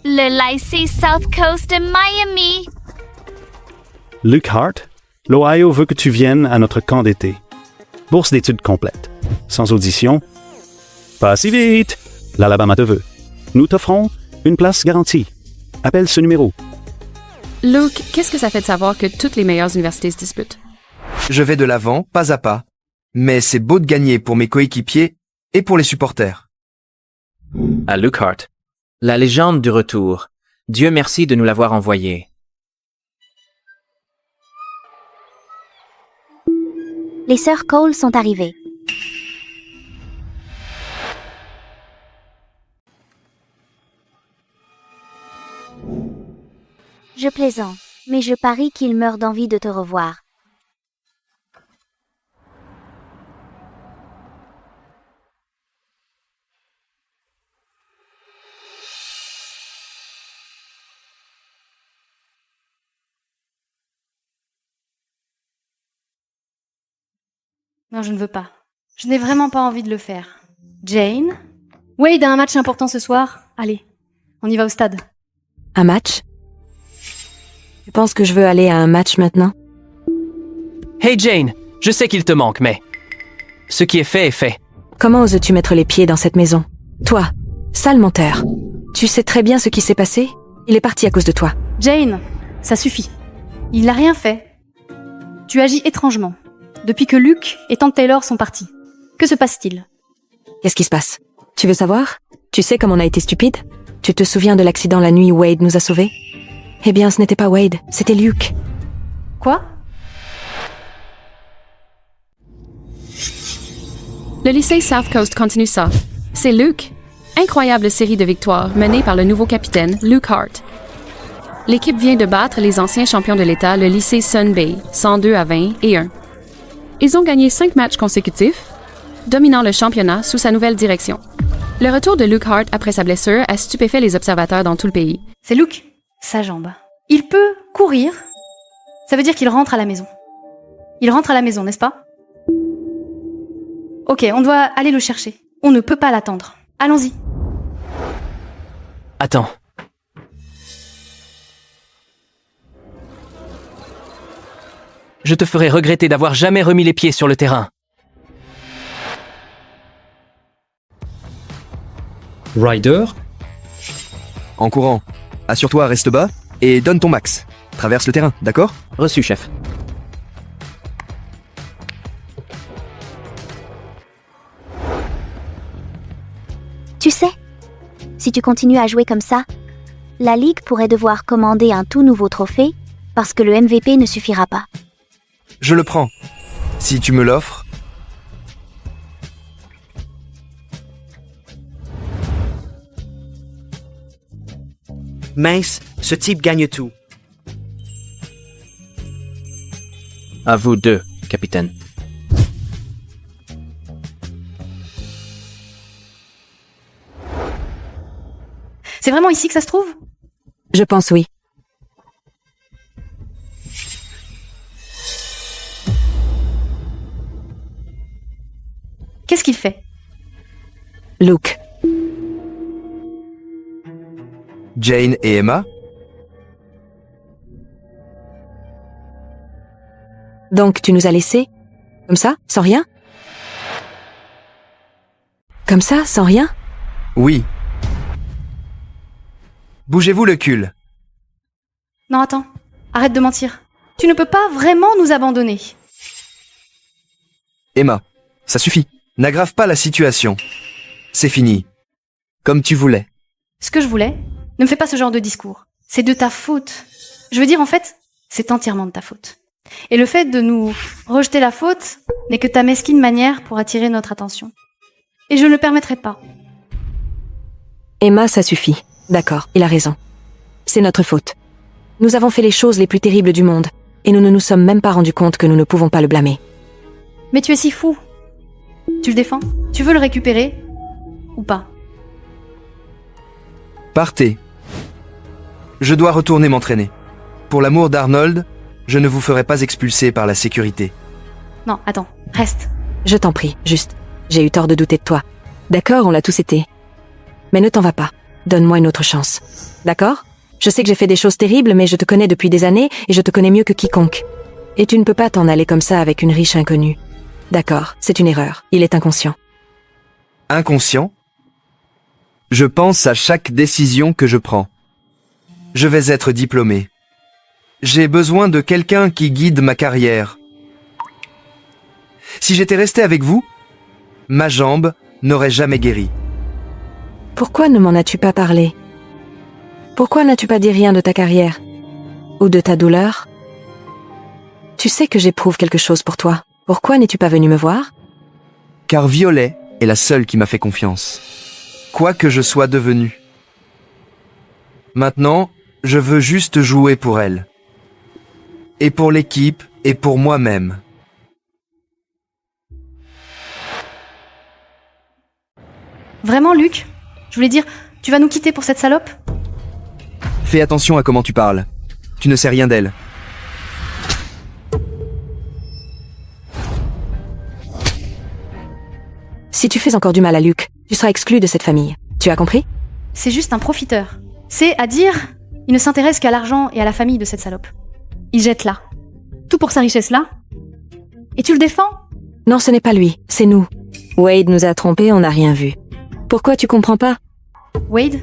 le lycée South Coast de Miami. Luke Hart, l'Ohio veut que tu viennes à notre camp d'été. Bourse d'études complète. Sans audition. Pas si vite! L'Alabama te veut. Nous t'offrons une place garantie. Appelle ce numéro. Luke, qu'est-ce que ça fait de savoir que toutes les meilleures universités se disputent? Je vais de l'avant, pas à pas. Mais c'est beau de gagner pour mes coéquipiers et pour les supporters. À Luke Hart, la légende du retour. Dieu merci de nous l'avoir envoyé. Les sœurs Cole sont arrivées. Je plaisante, mais je parie qu'ils meurent d'envie de te revoir. Non, je ne veux pas. Je n'ai vraiment pas envie de le faire. Jane? Wade a un match important ce soir. Allez, on y va au stade. Un match? Tu penses que je veux aller à un match maintenant? Hey Jane, je sais qu'il te manque, mais... ce qui est fait est fait. Comment oses-tu mettre les pieds dans cette maison? Toi, sale menteur. Tu sais très bien ce qui s'est passé? Il est parti à cause de toi. Jane, ça suffit. Il n'a rien fait. Tu agis étrangement. Depuis que Luke et Tante Taylor sont partis. Que se passe-t-il? Qu'est-ce qui se passe? Tu veux savoir? Tu sais comme on a été stupide? Tu te souviens de l'accident la nuit où Wade nous a sauvés? Eh bien, ce n'était pas Wade, c'était Luke. Quoi? Le lycée South Coast continue ça. C'est Luke. Incroyable série de victoires menée par le nouveau capitaine, Luke Hart. L'équipe vient de battre les anciens champions de l'État, le lycée Sun Bay, 102-20 et 1. Ils ont gagné 5 matchs consécutifs, dominant le championnat sous sa nouvelle direction. Le retour de Luke Hart après sa blessure a stupéfait les observateurs dans tout le pays. C'est Luke, sa jambe. Il peut courir. Ça veut dire qu'il rentre à la maison. Il rentre à la maison, n'est-ce pas? Ok, on doit aller le chercher. On ne peut pas l'attendre. Allons-y. Attends. Je te ferai regretter d'avoir jamais remis les pieds sur le terrain. Ryder? En courant. Assure-toi, reste bas et donne ton max. Traverse le terrain, d'accord? Reçu, chef. Tu sais, si tu continues à jouer comme ça, la Ligue pourrait devoir commander un tout nouveau trophée parce que le MVP ne suffira pas. Je le prends. Si tu me l'offres. Mince, ce type gagne tout. À vous deux, capitaine. C'est vraiment ici que ça se trouve? Je pense oui. Qu'est-ce qu'il fait? Luke. Jane et Emma? Donc tu nous as laissés? Comme ça, sans rien? Comme ça, sans rien? Oui. Bougez-vous le cul. Non, attends. Arrête de mentir. Tu ne peux pas vraiment nous abandonner. Emma, ça suffit. N'aggrave pas la situation. C'est fini. Comme tu voulais. Ce que je voulais, ne me fais pas ce genre de discours. C'est de ta faute. Je veux dire, en fait, c'est entièrement de ta faute. Et le fait de nous rejeter la faute n'est que ta mesquine manière pour attirer notre attention. Et je ne le permettrai pas. Emma, ça suffit. D'accord, il a raison. C'est notre faute. Nous avons fait les choses les plus terribles du monde, et nous ne nous sommes même pas rendus compte que nous ne pouvons pas le blâmer. Mais tu es si fou. Tu le défends? Tu veux le récupérer? Ou pas? Partez. Je dois retourner m'entraîner. Pour l'amour d'Arnold, je ne vous ferai pas expulser par la sécurité. Non, attends, reste. Je t'en prie, juste. J'ai eu tort de douter de toi. D'accord, on l'a tous été. Mais ne t'en va pas. Donne-moi une autre chance. D'accord? Je sais que j'ai fait des choses terribles, mais je te connais depuis des années et je te connais mieux que quiconque. Et tu ne peux pas t'en aller comme ça avec une riche inconnue. D'accord, c'est une erreur. Il est inconscient. Inconscient? Je pense à chaque décision que je prends. Je vais être diplômé. J'ai besoin de quelqu'un qui guide ma carrière. Si j'étais resté avec vous, ma jambe n'aurait jamais guéri. Pourquoi ne m'en as-tu pas parlé? Pourquoi n'as-tu pas dit rien de ta carrière? Ou de ta douleur? Tu sais que j'éprouve quelque chose pour toi. Pourquoi n'es-tu pas venu me voir? Car Violet est la seule qui m'a fait confiance. Quoi que je sois devenu. Maintenant, je veux juste jouer pour elle. Et pour l'équipe, et pour moi-même. Vraiment, Luc? Je voulais dire, tu vas nous quitter pour cette salope? Fais attention à comment tu parles. Tu ne sais rien d'elle. Si tu fais encore du mal à Luc, tu seras exclu de cette famille. Tu as compris? C'est juste un profiteur. C'est, à dire, il ne s'intéresse qu'à l'argent et à la famille de cette salope. Il jette là. Tout pour sa richesse là. Et tu le défends? Non, ce n'est pas lui, c'est nous. Wade nous a trompés, on n'a rien vu. Pourquoi tu comprends pas? Wade?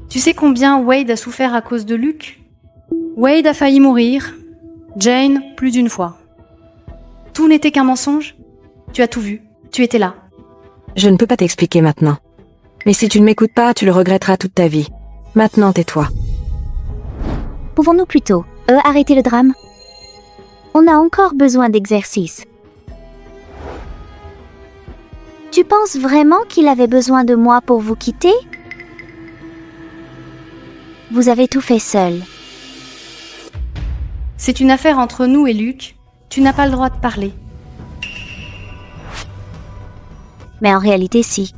Tu sais combien Wade a souffert à cause de Luc? Wade a failli mourir. Jane, plus d'une fois. Tout n'était qu'un mensonge? Tu as tout vu. Tu étais là. Je ne peux pas t'expliquer maintenant. Mais si tu ne m'écoutes pas, tu le regretteras toute ta vie. Maintenant, tais-toi. Pouvons-nous plutôt arrêter le drame? On a encore besoin d'exercice. Tu penses vraiment qu'il avait besoin de moi pour vous quitter? Vous avez tout fait seul. C'est une affaire entre nous et Luc. Tu n'as pas le droit de parler. Mais en réalité, si.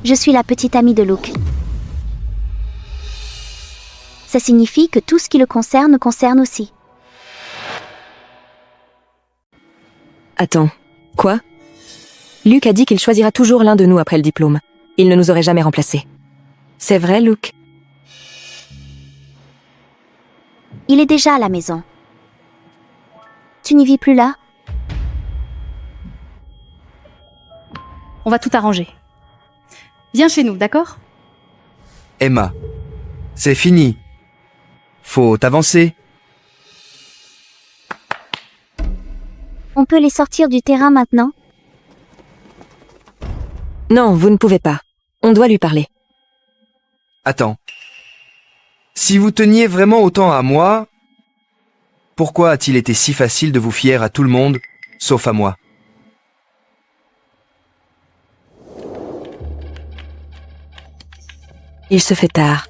Je suis la petite amie de Luke. Ça signifie que tout ce qui le concerne aussi. Attends, quoi? Luke a dit qu'il choisira toujours l'un de nous après le diplôme. Il ne nous aurait jamais remplacés. C'est vrai, Luke? Il est déjà à la maison. Tu n'y vis plus là? On va tout arranger. Viens chez nous, d'accord? Emma, c'est fini. Faut avancer. On peut les sortir du terrain maintenant? Non, vous ne pouvez pas. On doit lui parler. Attends. Si vous teniez vraiment autant à moi, pourquoi a-t-il été si facile de vous fier à tout le monde, sauf à moi? Il se fait tard.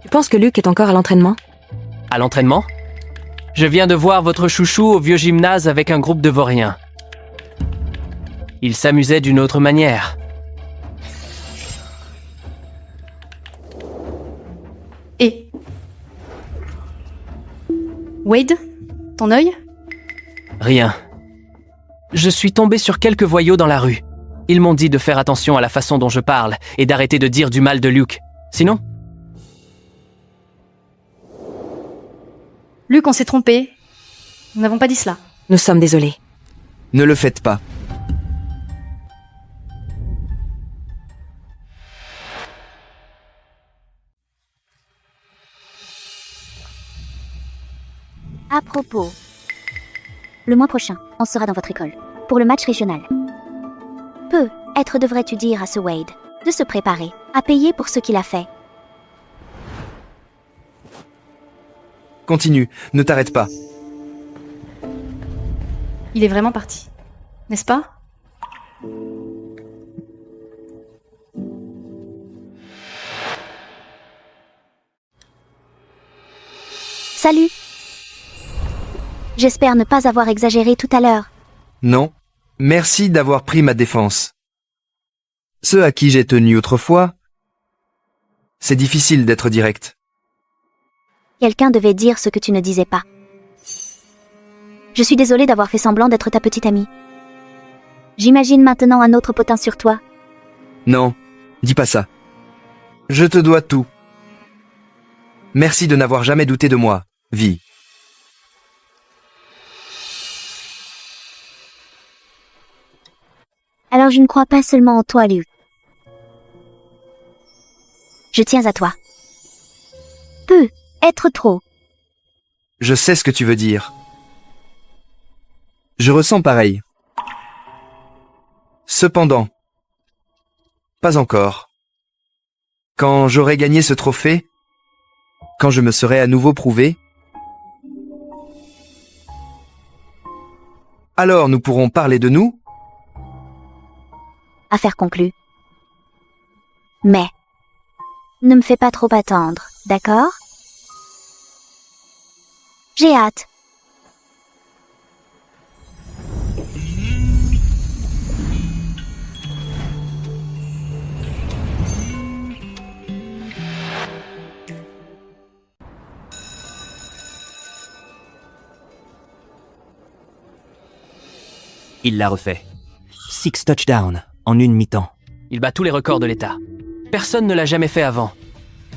Tu penses que Luc est encore à l'entraînement? À l'entraînement? Je viens de voir votre chouchou au vieux gymnase avec un groupe de vauriens. Il s'amusait d'une autre manière. Wade, ton œil? Rien. Je suis tombé sur quelques voyous dans la rue. Ils m'ont dit de faire attention à la façon dont je parle et d'arrêter de dire du mal de Luke. Sinon? Luke, on s'est trompé. Nous n'avons pas dit cela. Nous sommes désolés. Ne le faites pas. À propos, le mois prochain, on sera dans votre école pour le match régional. Peut-être devrais-tu dire à ce Wade de se préparer à payer pour ce qu'il a fait. Continue, ne t'arrête pas. Il est vraiment parti. N'est-ce pas? Salut. J'espère ne pas avoir exagéré tout à l'heure. Non, merci d'avoir pris ma défense. Ceux à qui j'ai tenu autrefois, c'est difficile d'être direct. Quelqu'un devait dire ce que tu ne disais pas. Je suis désolée d'avoir fait semblant d'être ta petite amie. J'imagine maintenant un autre potin sur toi. Non, dis pas ça. Je te dois tout. Merci de n'avoir jamais douté de moi, Vi. Alors je ne crois pas seulement en toi, Luke. Je tiens à toi. Peut être trop. Je sais ce que tu veux dire. Je ressens pareil. Cependant, pas encore. Quand j'aurai gagné ce trophée, quand je me serai à nouveau prouvé, alors nous pourrons parler de nous. Affaire conclue. Mais, ne me fais pas trop attendre, d'accord? J'ai hâte. Il l'a refait. 6 touchdowns en une mi-temps. Il bat tous les records de l'État. Personne ne l'a jamais fait avant.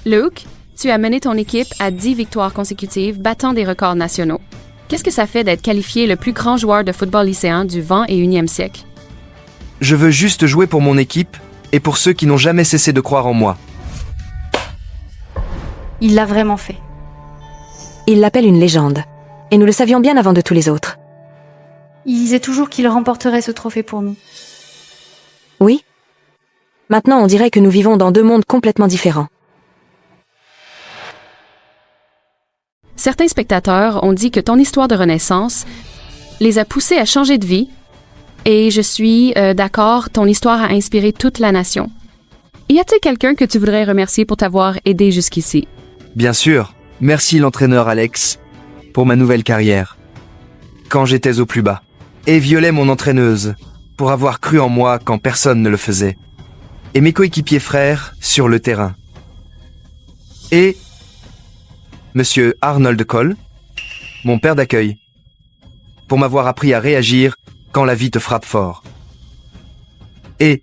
Luke, tu as mené ton équipe à 10 victoires consécutives, battant des records nationaux. Qu'est-ce que ça fait d'être qualifié le plus grand joueur de football lycéen du 21e siècle? Je veux juste jouer pour mon équipe et pour ceux qui n'ont jamais cessé de croire en moi. Il l'a vraiment fait. Il l'appelle une légende. Et nous le savions bien avant de tous les autres. Il disait toujours qu'il remporterait ce trophée pour nous. Oui. Maintenant, on dirait que nous vivons dans deux mondes complètement différents. Certains spectateurs ont dit que ton histoire de renaissance les a poussés à changer de vie, et je suis d'accord, ton histoire a inspiré toute la nation. Y a-t-il quelqu'un que tu voudrais remercier pour t'avoir aidé jusqu'ici? Bien sûr, merci l'entraîneur Alex pour ma nouvelle carrière. Quand j'étais au plus bas. Et Violet, mon entraîneuse, pour avoir cru en moi quand personne ne le faisait. Et mes coéquipiers frères sur le terrain. Et Monsieur Arnold Cole, mon père d'accueil, pour m'avoir appris à réagir quand la vie te frappe fort. Et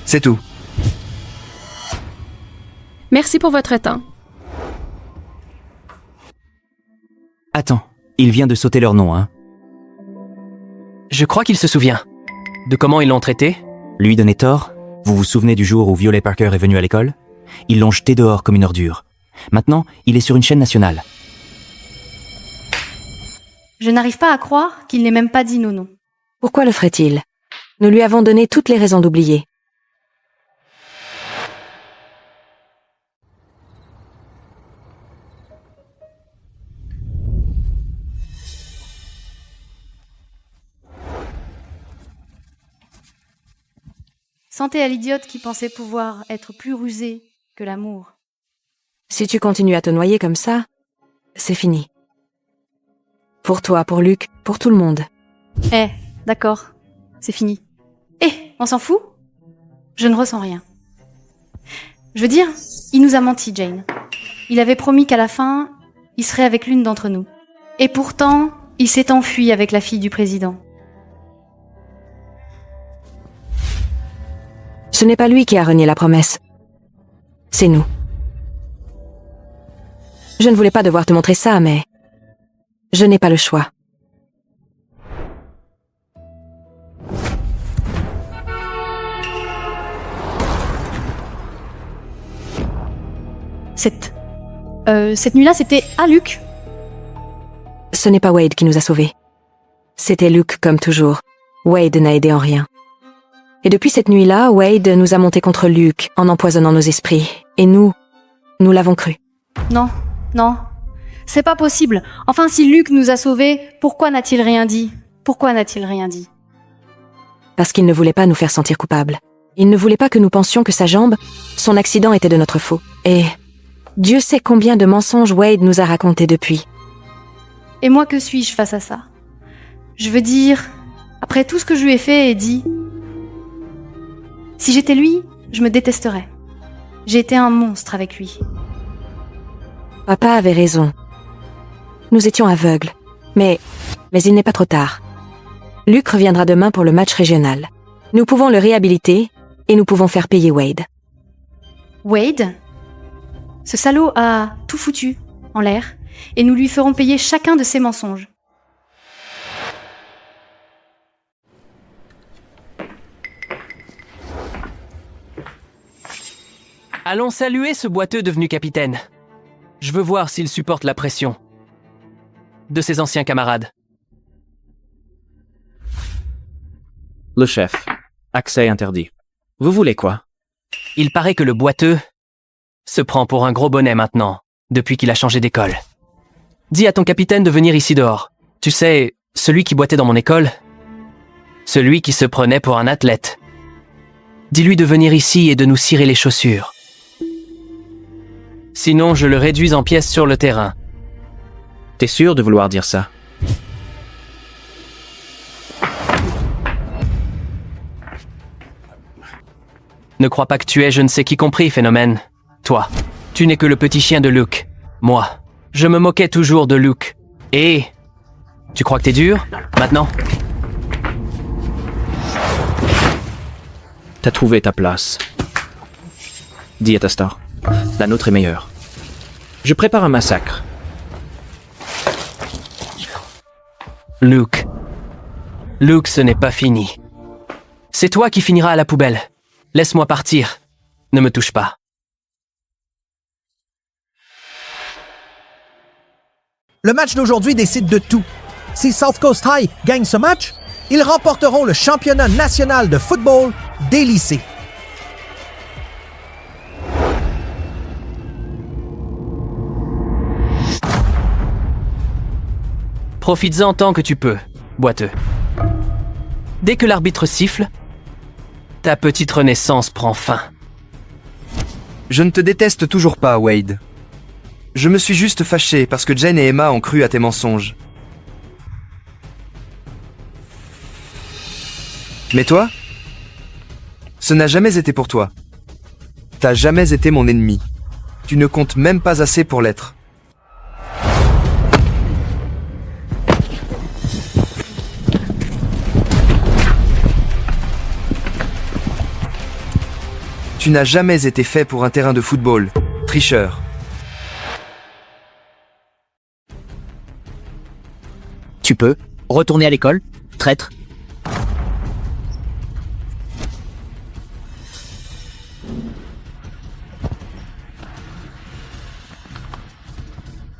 c'est tout. Merci pour votre temps. Attends, il vient de sauter leur nom, hein? Je crois qu'il se souvient. De comment ils l'ont traité? Lui donner tort? Vous vous souvenez du jour où Violet Parker est venu à l'école? Ils l'ont jeté dehors comme une ordure. Maintenant, il est sur une chaîne nationale. Je n'arrive pas à croire qu'il n'ait même pas dit non. Pourquoi le ferait-il? Nous lui avons donné toutes les raisons d'oublier. Santé à l'idiote qui pensait pouvoir être plus rusé que l'amour. Si tu continues à te noyer comme ça, c'est fini. Pour toi, pour Luke, pour tout le monde. D'accord, c'est fini. On s'en fout? Je ne ressens rien. Je veux dire, il nous a menti, Jane. Il avait promis qu'à la fin, il serait avec l'une d'entre nous. Et pourtant, il s'est enfui avec la fille du président. Ce n'est pas lui qui a renié la promesse. C'est nous. Je ne voulais pas devoir te montrer ça, mais je n'ai pas le choix. Cette nuit-là, c'était à Luke. Ce n'est pas Wade qui nous a sauvés. C'était Luke comme toujours. Wade n'a aidé en rien. Et depuis cette nuit-là, Wade nous a monté contre Luke en empoisonnant nos esprits. Et nous l'avons cru. Non, c'est pas possible. Enfin, si Luke nous a sauvés, pourquoi n'a-t-il rien dit? Parce qu'il ne voulait pas nous faire sentir coupables. Il ne voulait pas que nous pensions que sa jambe, son accident était de notre faute. Et Dieu sait combien de mensonges Wade nous a racontés depuis. Et moi, que suis-je face à ça? Je veux dire, après tout ce que je lui ai fait et dit, si j'étais lui, je me détesterais. J'ai été un monstre avec lui. Papa avait raison. Nous étions aveugles. Mais il n'est pas trop tard. Luke reviendra demain pour le match régional. Nous pouvons le réhabiliter et nous pouvons faire payer Wade. Wade? Ce salaud a tout foutu en l'air et nous lui ferons payer chacun de ses mensonges. Allons saluer ce boiteux devenu capitaine. Je veux voir s'il supporte la pression de ses anciens camarades. Le chef. Accès interdit. Vous voulez quoi? Il paraît que le boiteux se prend pour un gros bonnet maintenant, depuis qu'il a changé d'école. Dis à ton capitaine de venir ici dehors. Tu sais, celui qui boitait dans mon école, celui qui se prenait pour un athlète. Dis-lui de venir ici et de nous cirer les chaussures. Sinon, je le réduis en pièces sur le terrain. T'es sûr de vouloir dire ça? Ne crois pas que tu es je ne sais qui compris, phénomène. Toi, tu n'es que le petit chien de Luke. Moi, je me moquais toujours de Luke. Et... tu crois que t'es dur, maintenant? T'as trouvé ta place. Dis à ta star. La nôtre est meilleure. Je prépare un massacre. Luke, ce n'est pas fini. C'est toi qui finiras à la poubelle. Laisse-moi partir. Ne me touche pas. Le match d'aujourd'hui décide de tout. Si South Coast High gagne ce match, ils remporteront le championnat national de football des lycées. Profites-en tant que tu peux, boiteux. Dès que l'arbitre siffle, ta petite renaissance prend fin. Je ne te déteste toujours pas, Wade. Je me suis juste fâché parce que Jane et Emma ont cru à tes mensonges. Mais toi? Ce n'a jamais été pour toi. T'as jamais été mon ennemi. Tu ne comptes même pas assez pour l'être. Tu n'as jamais été fait pour un terrain de football, tricheur. Tu peux retourner à l'école, traître.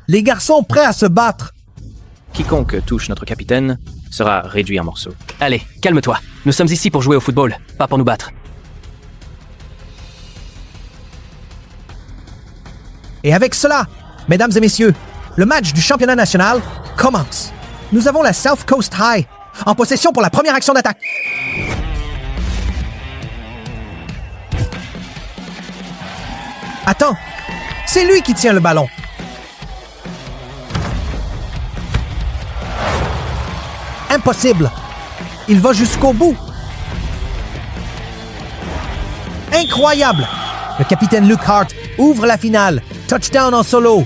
Les garçons prêts à se battre. Quiconque touche notre capitaine sera réduit en morceaux. Allez, calme-toi. Nous sommes ici pour jouer au football, pas pour nous battre. Et avec cela, mesdames et messieurs, le match du championnat national commence. Nous avons la South Coast High en possession pour la première action d'attaque. Attends, c'est lui qui tient le ballon. Impossible. Il va jusqu'au bout. Incroyable. Le capitaine Luke Hart ouvre la finale. Touchdown en solo.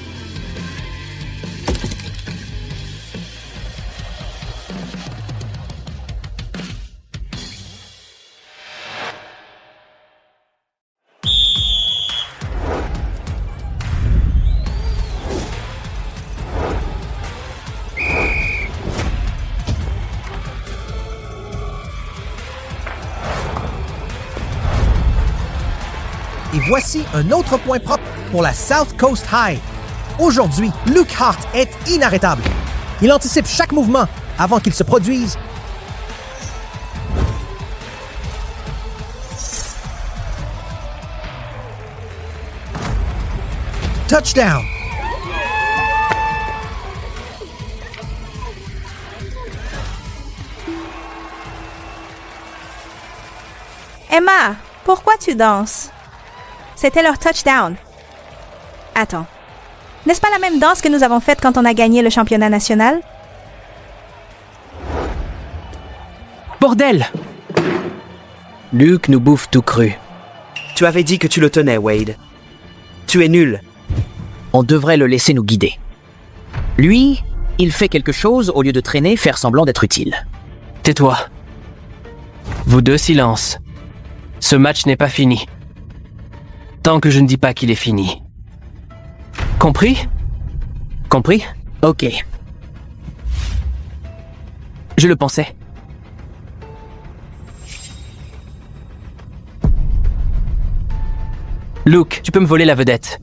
Et voici un autre point propre pour la South Coast High. Aujourd'hui, Luke Hart est inarrêtable. Il anticipe chaque mouvement avant qu'il se produise. Touchdown! Emma, pourquoi tu danses? C'était leur touchdown. Attends. N'est-ce pas la même danse que nous avons faite quand on a gagné le championnat national? Bordel! Luke nous bouffe tout cru. Tu avais dit que tu le tenais, Wade. Tu es nul. On devrait le laisser nous guider. Lui, il fait quelque chose au lieu de traîner, faire semblant d'être utile. Tais-toi. Vous deux, silence. Ce match n'est pas fini. Tant que je ne dis pas qu'il est fini. Compris? Compris? Ok. Je le pensais. Luke, tu peux me voler la vedette.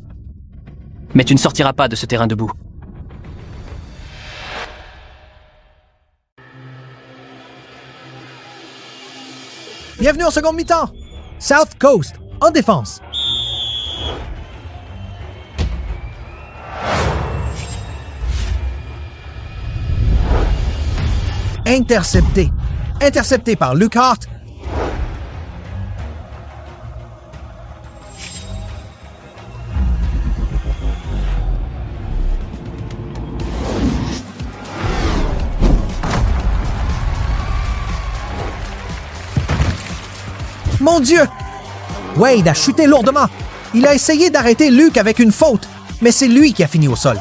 Mais tu ne sortiras pas de ce terrain debout. Bienvenue en seconde mi-temps. South Coast, en défense. Intercepté. Intercepté par Luke Hart. Mon Dieu! Wade a chuté lourdement. Il a essayé d'arrêter Luke avec une faute, mais c'est lui qui a fini au sol.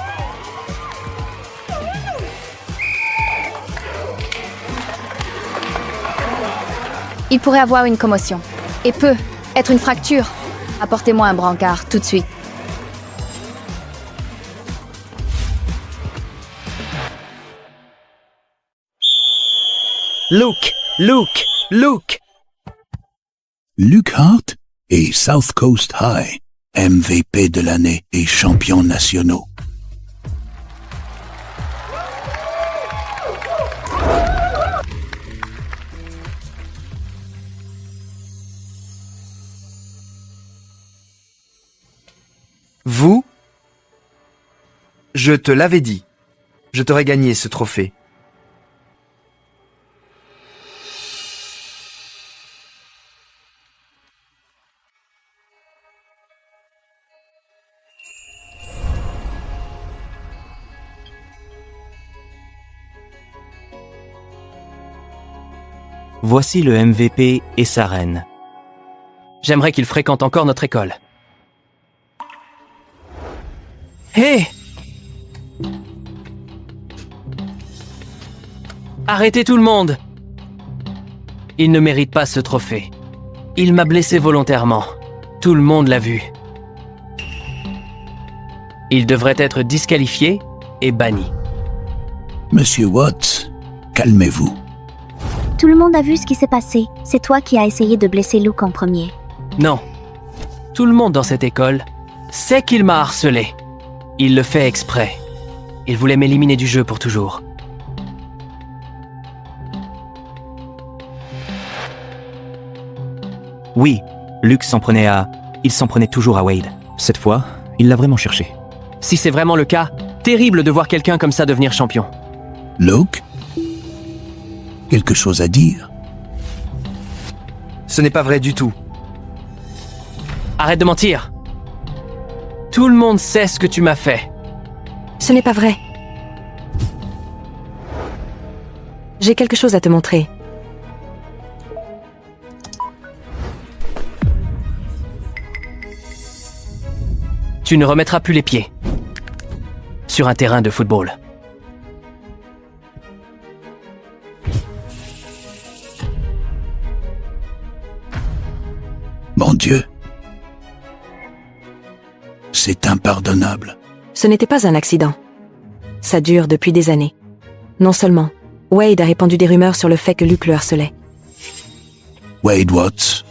Il pourrait avoir une commotion. Et peut être une fracture. Apportez-moi un brancard, tout de suite. Luke! Luke! Luke! Luke Hart et South Coast High, MVP de l'année et champions nationaux. Vous, je te l'avais dit. Je t'aurais gagné ce trophée. Voici le MVP et sa reine. J'aimerais qu'il fréquente encore notre école. Hé! Arrêtez tout le monde! Il ne mérite pas ce trophée. Il m'a blessé volontairement. Tout le monde l'a vu. Il devrait être disqualifié et banni. Monsieur Watts, calmez-vous. Tout le monde a vu ce qui s'est passé. C'est toi qui as essayé de blesser Luke en premier. Non. Tout le monde dans cette école sait qu'il m'a harcelé. Il le fait exprès. Il voulait m'éliminer du jeu pour toujours. Oui, Luke s'en prenait à... Il s'en prenait toujours à Wade. Cette fois, il l'a vraiment cherché. Si c'est vraiment le cas, terrible de voir quelqu'un comme ça devenir champion. Luke? Quelque chose à dire? Ce n'est pas vrai du tout. Arrête de mentir. Tout le monde sait ce que tu m'as fait. Ce n'est pas vrai. J'ai quelque chose à te montrer. Tu ne remettras plus les pieds sur un terrain de football. Mon Dieu. C'est impardonnable. Ce n'était pas un accident. Ça dure depuis des années. Non seulement, Wade a répandu des rumeurs sur le fait que Luke le harcelait. Wade Watts,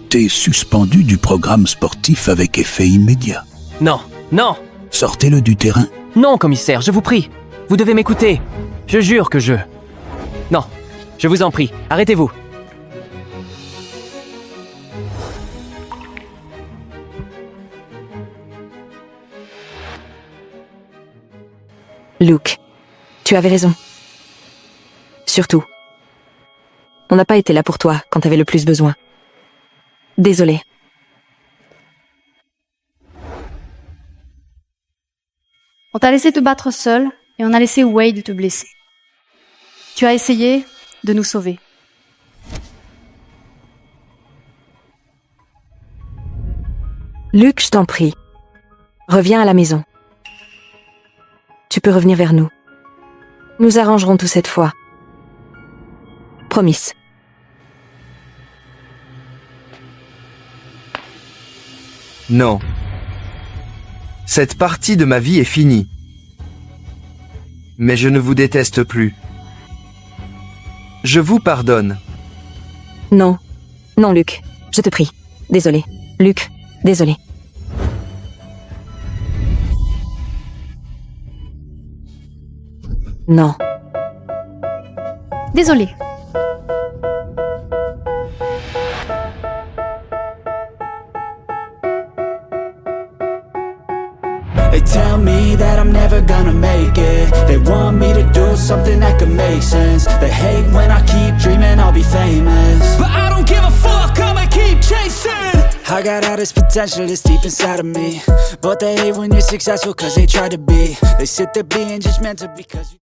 t'es suspendu du programme sportif avec effet immédiat. Non, non! Sortez-le du terrain. Non, commissaire, je vous prie. Vous devez m'écouter. Je jure que je... Non, je vous en prie, arrêtez-vous. Luke, tu avais raison. Surtout, on n'a pas été là pour toi quand t'avais le plus besoin. Désolé. On t'a laissé te battre seul et on a laissé Wade te blesser. Tu as essayé de nous sauver. Luke, je t'en prie. Reviens à la maison. Tu peux revenir vers nous. Nous arrangerons tout cette fois. Promise. Non. Cette partie de ma vie est finie. Mais je ne vous déteste plus. Je vous pardonne. Non. Non, Luke. Je te prie. Désolé. Luke, désolé. Non. Désolé. They tell me that I'm never gonna make it. They want me to do something that could make sense. They hate when I keep dreaming I'll be famous, but I don't give a fuck, I'ma keep chasing. I got all this potential that's deep inside of me, but they hate when you're successful cause they try to be. They sit there being just meant to because